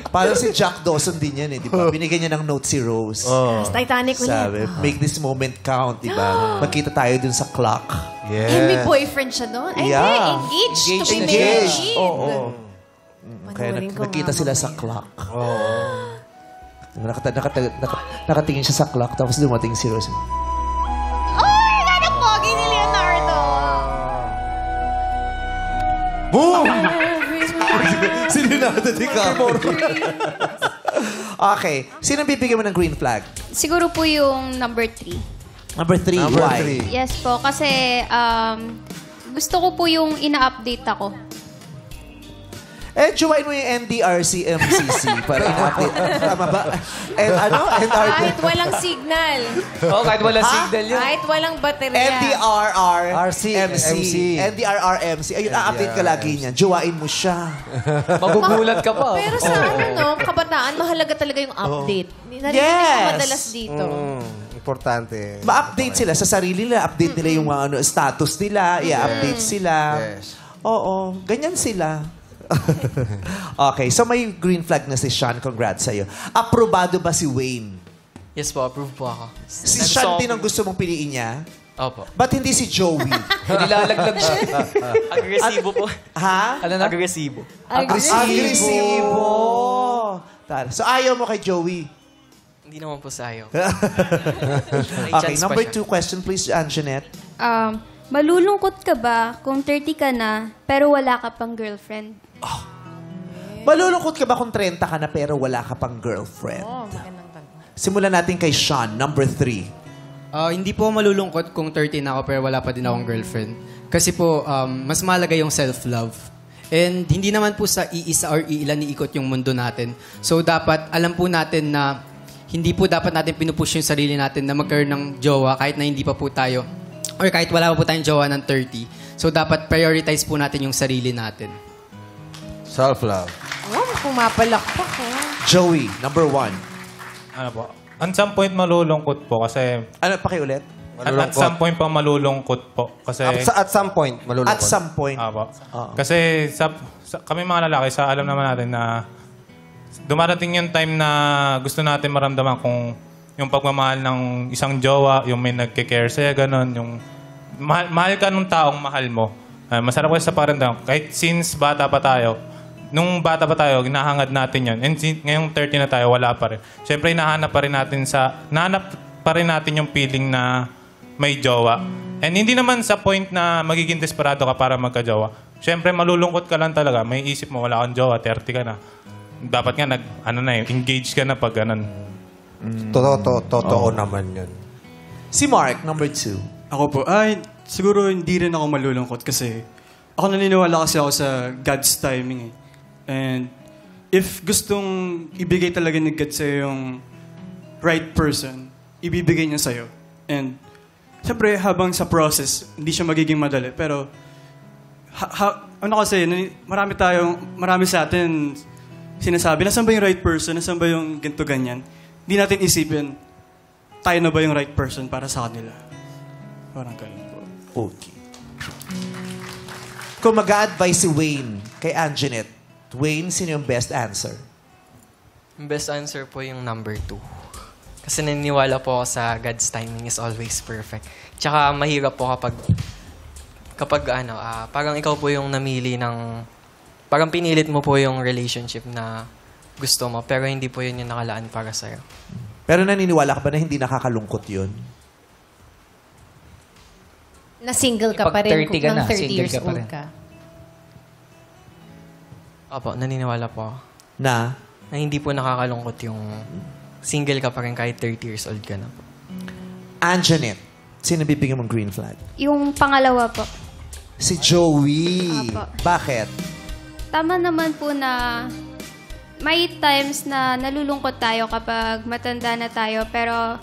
[SPEAKER 1] Parang si Jack Dawson din yan eh, di ba? Binigyan niya ng note si Rose.
[SPEAKER 2] Mas Titanic mo yan.
[SPEAKER 1] Sabi, make this moment count, di ba? Magkita tayo dun sa clock.
[SPEAKER 2] And may boyfriend siya doon? Ay,
[SPEAKER 1] Yeah.
[SPEAKER 2] engaged to be
[SPEAKER 1] Engaged.
[SPEAKER 2] married.
[SPEAKER 1] Oo. Kaya
[SPEAKER 2] Panoorin ko
[SPEAKER 1] nagkita
[SPEAKER 2] nga
[SPEAKER 1] sila
[SPEAKER 2] mamaya.
[SPEAKER 1] sa clock. Nakatingin siya sa clock, tapos dumating si Rose.
[SPEAKER 2] Oh my God, ang pogi ni Leonardo.
[SPEAKER 1] Boom! Si Leonardo DiCaprio. Okay. Sino bibigyan mo ng green flag?
[SPEAKER 4] Siguro po yung number 3.
[SPEAKER 1] Number 3.
[SPEAKER 5] Number
[SPEAKER 1] Why?
[SPEAKER 5] 3.
[SPEAKER 4] Yes po, kasi gusto ko po yung ina-update ako.
[SPEAKER 1] Eh, join mo yung NDRC MCC para in-update. Tama ba? And ano?
[SPEAKER 2] Kahit walang signal.
[SPEAKER 3] Kahit wala signal yun.
[SPEAKER 2] Kahit walang baterya.
[SPEAKER 1] NDRR
[SPEAKER 5] MC.
[SPEAKER 1] NDRR MC. Ayun, update ka lagi niyan. Jowain mo siya.
[SPEAKER 3] Magugulat ka pa.
[SPEAKER 2] Pero sa kabataan, mahalaga talaga yung update. Narinig
[SPEAKER 1] Yes.
[SPEAKER 2] ko madalas dito.
[SPEAKER 5] Importante.
[SPEAKER 1] Ma-update sila sa sarili nila. Update nila yung mga status nila. I-update sila.
[SPEAKER 5] Yes.
[SPEAKER 1] Oo. Ganyan sila. Okay. So may green flag na si Sean. Congrats sa'yo. Aprobado ba si Wayne?
[SPEAKER 6] Yes po, approve po ako.
[SPEAKER 1] Si Sean din ang gusto mong piliin niya?
[SPEAKER 6] Opo.
[SPEAKER 1] Ba't hindi si Joey?
[SPEAKER 3] Nilalaglag siya.
[SPEAKER 6] Agresibo po.
[SPEAKER 1] Ha?
[SPEAKER 3] Ano na?
[SPEAKER 6] Agresibo.
[SPEAKER 1] Agresibo. So ayaw mo kay Joey?
[SPEAKER 6] Hindi naman po sayo.
[SPEAKER 1] Okay, number 2 question please, Anjanette.
[SPEAKER 4] Malulungkot ka ba kung 30 ka na pero wala ka pang girlfriend?
[SPEAKER 1] Malulungkot ka ba kung 30 ka na pero wala ka pang girlfriend?
[SPEAKER 2] Magandang tanong.
[SPEAKER 1] Simulan natin kay Sean, number 3.
[SPEAKER 11] Hindi po malulungkot kung 30 na ako pero wala pa din akong girlfriend. Kasi po, mas mahalaga yung self-love. And hindi naman po sa iisa or iilan iikot yung mundo natin. So dapat, alam po natin na hindi po dapat natin pinupush yung sarili natin na magkaroon ng jowa kahit na hindi pa po tayo or kahit wala pa po tayong jowa ng 30. So dapat prioritize po natin yung sarili natin.
[SPEAKER 5] Self-love.
[SPEAKER 2] Oh, pumapalakpak
[SPEAKER 1] Joey, number 1.
[SPEAKER 8] Ano po? At some point malulungkot po kasi...
[SPEAKER 1] Ano, pakiulit?
[SPEAKER 8] At some point pa malulungkot po. Kasi...
[SPEAKER 5] At some point, malulungkot.
[SPEAKER 1] At some point.
[SPEAKER 8] Apo. Kasi kami mga lalaki, alam naman natin na dumarating yung time na gusto natin maramdaman kung yung pagmamahal ng isang jowa, yung may nagke-care sa'yo, gano'n, yung mahal ka nung taong mahal mo. Masarap kasi sa pakiramdam. Kahit since bata pa tayo, nung bata pa tayo, ginahangad natin yun. And ngayong 30 na tayo, wala pa rin. Siyempre, nahanap pa rin natin yung feeling na may jowa. And hindi naman sa point na magiging desperado ka para magka-jowa. Siyempre, malulungkot ka lang talaga. May isip mo, wala kang jowa, 30 ka na. Dapat nga, engage ka na pag ganun.
[SPEAKER 5] Totoo naman yun.
[SPEAKER 1] Si Mark, number 2.
[SPEAKER 10] Ako po, siguro hindi rin ako malulungkot kasi ako naniniwala kasi ako sa God's timing eh. And if gustong ibigay talaga ni God sa'yo yung right person, ibibigay niya sa'yo. And siyempre, habang sa process, hindi siya magiging madali. Pero, marami sa atin sinasabi, nasan ba yung right person? Nasan ba yung ganito ganyan? Hindi natin isipin, tayo na ba yung right person para sa kanila? Parang ganun po.
[SPEAKER 1] Okay. Kung mag-a-advise si Wayne kay Anjanette, Wayne, sino yung best answer?
[SPEAKER 6] Yung best answer po yung number 2. Kasi naniniwala po ako sa God's timing is always perfect. Tsaka mahirap po kapag parang ikaw po yung namili ng, parang pinilit mo po yung relationship na gusto mo, pero hindi po yun yung nakalaan para sa'yo.
[SPEAKER 1] Pero naniniwala ka ba na hindi nakakalungkot yun?
[SPEAKER 2] Na single ka pa rin
[SPEAKER 3] Pag 30 ka
[SPEAKER 2] kung
[SPEAKER 3] na,
[SPEAKER 2] 30
[SPEAKER 3] single
[SPEAKER 2] years
[SPEAKER 3] ka pa
[SPEAKER 2] old
[SPEAKER 3] rin.
[SPEAKER 2] ka.
[SPEAKER 6] Opo, naniniwala po ako.
[SPEAKER 1] Na?
[SPEAKER 6] Na hindi po nakakalungkot yung single ka pa rin kahit 30 years old ka na po.
[SPEAKER 1] Anjanette, sino bibigyan mong green flag?
[SPEAKER 4] Yung pangalawa po.
[SPEAKER 1] Si Joey.
[SPEAKER 4] Apo.
[SPEAKER 1] Bakit?
[SPEAKER 4] Tama naman po na may times na nalulungkot tayo kapag matanda na tayo, pero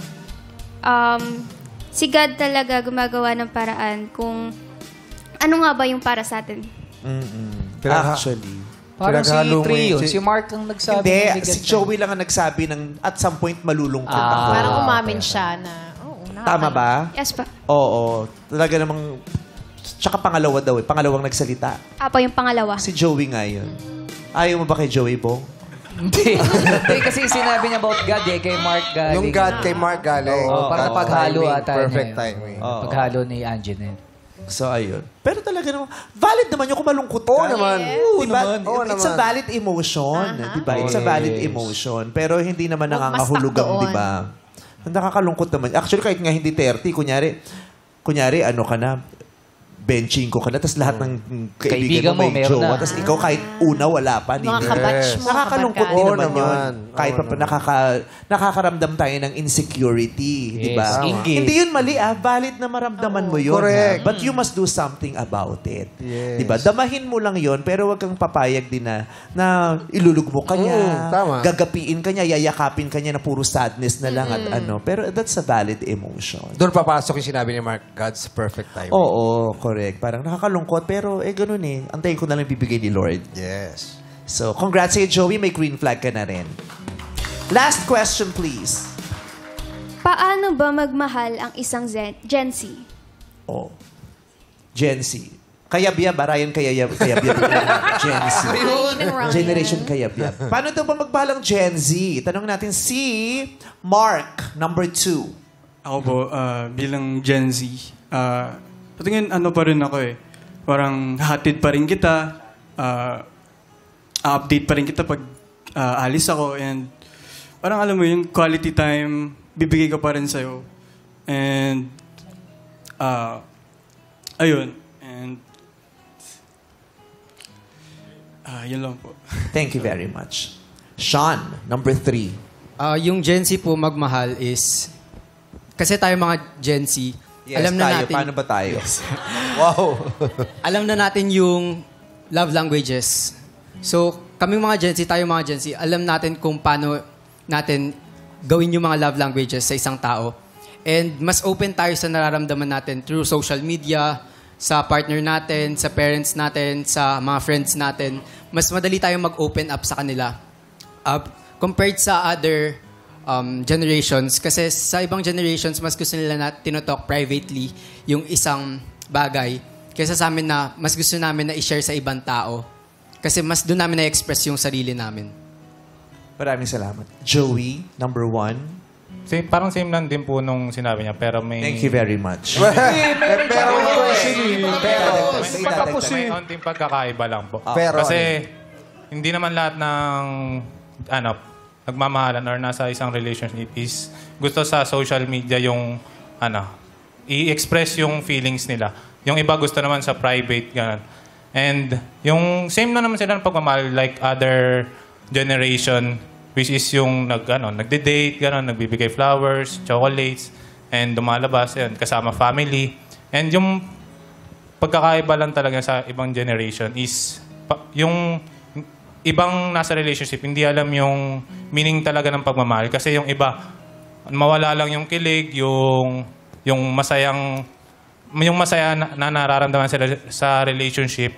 [SPEAKER 4] si God talaga gumagawa ng paraan kung ano nga ba yung para sa atin.
[SPEAKER 1] Actually.
[SPEAKER 3] Parang si
[SPEAKER 5] Pinaghalo mo
[SPEAKER 3] Trey
[SPEAKER 5] yun.
[SPEAKER 3] yun. Si Mark ang nagsabi.
[SPEAKER 1] Hindi,
[SPEAKER 3] ng bigat
[SPEAKER 1] si
[SPEAKER 3] niya.
[SPEAKER 1] Joey lang ang nagsabi ng at some point malulungkot ako.
[SPEAKER 2] Parang umamin siya na,
[SPEAKER 1] Tama ba?
[SPEAKER 4] Yes pa.
[SPEAKER 1] Oo. Talaga namang... Tsaka pangalawa daw eh. Pangalawang nagsalita.
[SPEAKER 4] Apa yung pangalawa.
[SPEAKER 1] Si Joey nga yun. Ayaw mo ba kay Joey, Bong?
[SPEAKER 3] Hindi. Hindi kasi sinabi niya about God eh. Kay Mark galing.
[SPEAKER 5] Yung God kay Mark galing.
[SPEAKER 3] Oo, parang
[SPEAKER 5] God
[SPEAKER 3] paghalo
[SPEAKER 5] timing,
[SPEAKER 3] ata.
[SPEAKER 5] Perfect
[SPEAKER 3] niya.
[SPEAKER 5] timing.
[SPEAKER 1] Oo.
[SPEAKER 3] Paghalo ni Anjanette.
[SPEAKER 1] So, ayun. Pero talaga naman, valid naman yung kung malungkot ka.
[SPEAKER 5] Oo naman.
[SPEAKER 1] Oo diba?
[SPEAKER 5] naman. Oo
[SPEAKER 1] It's a
[SPEAKER 5] naman.
[SPEAKER 1] valid emotion. Diba? It's a valid emotion. Pero hindi naman
[SPEAKER 2] Huwag
[SPEAKER 1] nangangahulugang,
[SPEAKER 2] mastak doon.
[SPEAKER 1] diba? Nakakalungkot naman. Actually, kahit nga hindi 30, kunyari, ano ka na, benching ko ka na, tapos lahat ng kaibigan mo may
[SPEAKER 3] meron
[SPEAKER 1] jowa,
[SPEAKER 3] na.
[SPEAKER 1] tapos ikaw kahit una, wala pa.
[SPEAKER 2] Mga kabatch mo,
[SPEAKER 1] Nakakalungkot
[SPEAKER 2] kabarkada.
[SPEAKER 1] din
[SPEAKER 5] Oo
[SPEAKER 1] naman yun.
[SPEAKER 5] naman.
[SPEAKER 1] Kahit
[SPEAKER 5] Oo
[SPEAKER 1] pa
[SPEAKER 5] naman.
[SPEAKER 1] nakakaramdam tayo ng insecurity.
[SPEAKER 3] Yes,
[SPEAKER 1] Di ba?
[SPEAKER 3] inggit.
[SPEAKER 1] Hindi yun mali Valid na maramdaman mo yun.
[SPEAKER 5] Correct.
[SPEAKER 1] But you must do something about it.
[SPEAKER 5] Yes.
[SPEAKER 1] Di ba? Damahin mo lang yun, pero wag kang papayag din na ilulugmo ka niya,
[SPEAKER 5] tama.
[SPEAKER 1] gagapiin ka niya, yayakapin ka niya na puro sadness na lang at ano. Pero that's a valid emotion.
[SPEAKER 5] Doon papasok yung sinabi ni Mark, God's perfect timing.
[SPEAKER 1] Oo, correct. Parang nakakalungkot, pero ganun eh. Antayin ko na lang bibigay ni Lord.
[SPEAKER 5] Yes.
[SPEAKER 1] So, congrats sa'yo, Joey. May green flag ka na rin. Last question, please.
[SPEAKER 4] Paano ba magmahal ang isang Gen Z?
[SPEAKER 1] Oh. Gen Z. Kayab-yab, Ryan Kayab-yab. Gen Z. Generation Kayab-yab. Paano daw ba magmahal ang Gen Z? Tanong natin si Mark, number 2.
[SPEAKER 10] Ako po, bilang Gen Z, patingin ano pa rin ako eh. Parang hatid pa rin kita, update pa rin kita pag alis ako, and parang alam mo yun, quality time, bibigay ko pa rin sa'yo. And, ayun, and, yun lang po.
[SPEAKER 1] Thank you very much. Sean, number 3.
[SPEAKER 11] Yung Gen Z po magmahal is, kasi tayo mga Gen Z,
[SPEAKER 1] Yes,
[SPEAKER 11] alam na
[SPEAKER 1] tayo.
[SPEAKER 11] natin,
[SPEAKER 1] Paano ba tayo?
[SPEAKER 5] Wow.
[SPEAKER 11] alam na natin yung love languages. So, kaming mga Gen Z, tayo mga Gen Z, alam natin kung paano natin gawin yung mga love languages sa isang tao. And mas open tayo sa nararamdaman natin through social media, sa partner natin, sa parents natin, sa mga friends natin. Mas madali tayong mag-open up sa kanila. Compared sa other generations, kasi sa ibang generations, mas gusto nila na tinotalk privately yung isang bagay. Kaysa sa amin na mas gusto namin na i-share sa ibang tao. Kasi mas doon namin na-express yung sarili namin.
[SPEAKER 1] Maraming salamat. Joey, number 1.
[SPEAKER 8] Parang same lang din po nung sinabi niya, pero may...
[SPEAKER 1] Thank you very much.
[SPEAKER 5] Pero,
[SPEAKER 8] May onting pagkakaiba lang po.
[SPEAKER 5] Pero
[SPEAKER 8] Kasi hindi naman lahat ng nagmamahalan or nasa isang relationship is gusto sa social media yung i-express yung feelings nila. Yung iba gusto naman sa private, ganun. And yung same na naman sila ng pagmamahal like other generation, which is yung nagde-date, ganun, nagbibigay flowers, chocolates, and lumalabas, yan, kasama family. And yung pagkakaiba lang talaga sa ibang generation is yung ibang nasa relationship, hindi alam yung meaning talaga ng pagmamahal. Kasi yung iba, mawala lang yung kilig, yung masaya na nararamdaman sila sa relationship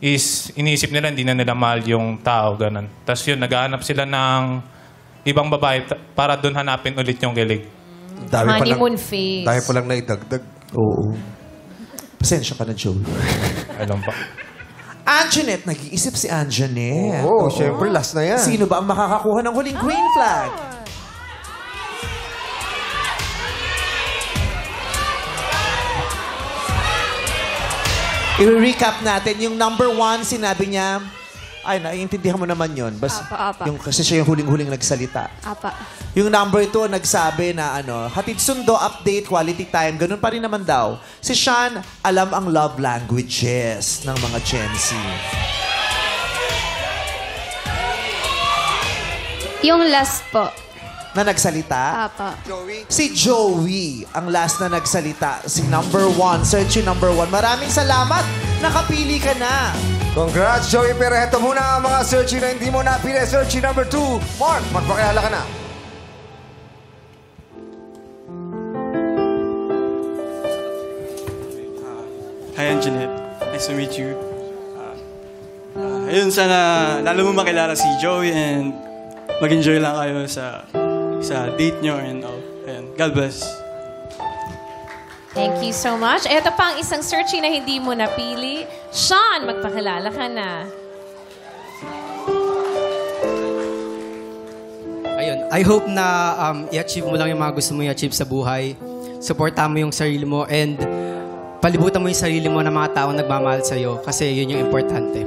[SPEAKER 8] is iniisip nila, hindi na nila mahal yung tao, ganun. Tapos yun, naghahanap sila ng ibang babae para doon hanapin ulit yung kilig.
[SPEAKER 2] Honeymoon phase.
[SPEAKER 5] Dahil pa lang naidagdag.
[SPEAKER 1] Oo. Pasensya ka na, Joey.
[SPEAKER 8] Alam pa.
[SPEAKER 1] Anjanette, nag-iisip si Anjanette.
[SPEAKER 5] Oo, syempre, last na yan.
[SPEAKER 1] Sino ba ang makakakuha ng huling green flag? I-recap natin. Yung number 1, sinabi niya, ay, naiintindihan mo naman yun.
[SPEAKER 4] Apa.
[SPEAKER 1] Kasi siya yung huling-huling nagsalita.
[SPEAKER 4] Apa.
[SPEAKER 1] Yung number 2, nagsabi na hatid sundo, update, quality time. Ganun pa rin naman daw. Si Sean, alam ang love languages ng mga Gen Z.
[SPEAKER 4] Yung last po.
[SPEAKER 1] Na nagsalita?
[SPEAKER 4] Apa.
[SPEAKER 1] Si Joey, ang last na nagsalita. Si number 1, search yung number 1. Maraming salamat. Nakapili ka na.
[SPEAKER 5] Congrats, Joey. Pero heto muna ang mga searching na hindi mo napili. Searching number 2. Mark, magpakilala ka na.
[SPEAKER 10] Hi, Anjanette. Nice to meet you. ayun, sana lalo mo makilala si Joey and mag-enjoy lang kayo sa date nyo and all. Ayan. God bless.
[SPEAKER 2] Thank you so much. Ito pa ang isang searchy na hindi mo napili. Sean, magpakilala ka na.
[SPEAKER 11] Ayun, I hope na i-achieve mo lang yung mga gusto mo i-achieve sa buhay. Supportahan mo yung sarili mo and palibutan mo yung sarili mo ng mga taong nagmamahal sa'yo kasi yun yung importante.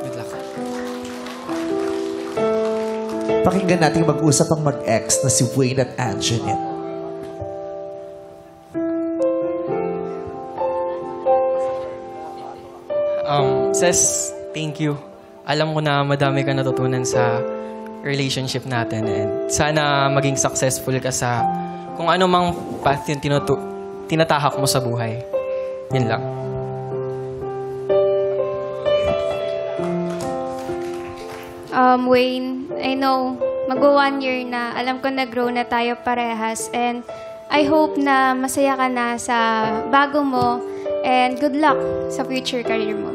[SPEAKER 11] Good luck.
[SPEAKER 1] Pakinggan natin mag-usap ang mag-ex na si Wayne at Anjanette.
[SPEAKER 6] Sis, thank you. Alam ko na madami ka natutunan sa relationship natin and sana maging successful ka sa kung ano mang path yung tinatahak mo sa buhay. Yun lang.
[SPEAKER 4] Wayne, I know, mag-1 year na. Alam ko na-grow na tayo parehas. And I hope na masaya ka na sa bago mo. And good luck sa future career mo.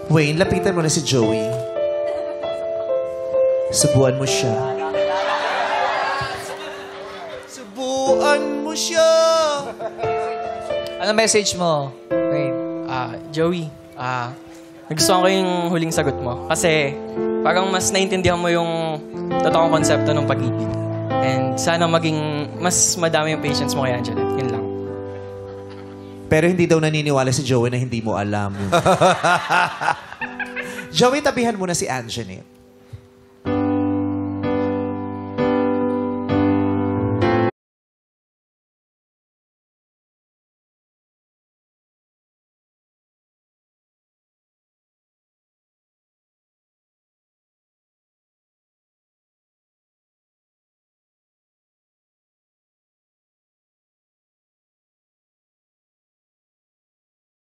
[SPEAKER 1] Wayne, lapitan mo na si Joey. Subuan mo siya. Subuan mo siya!
[SPEAKER 3] Ano message mo? Wait.
[SPEAKER 6] Joey, nagustuhan ko yung huling sagot mo. Kasi parang mas naintindihan mo yung totoong konsepto ng pag-ibig. And sana maging mas madami yung patience mo kay Anjanette. Yun lang.
[SPEAKER 1] Pero hindi daw naniniwala si Joey na hindi mo alam. Joey, tabihan mo na si Anjanette.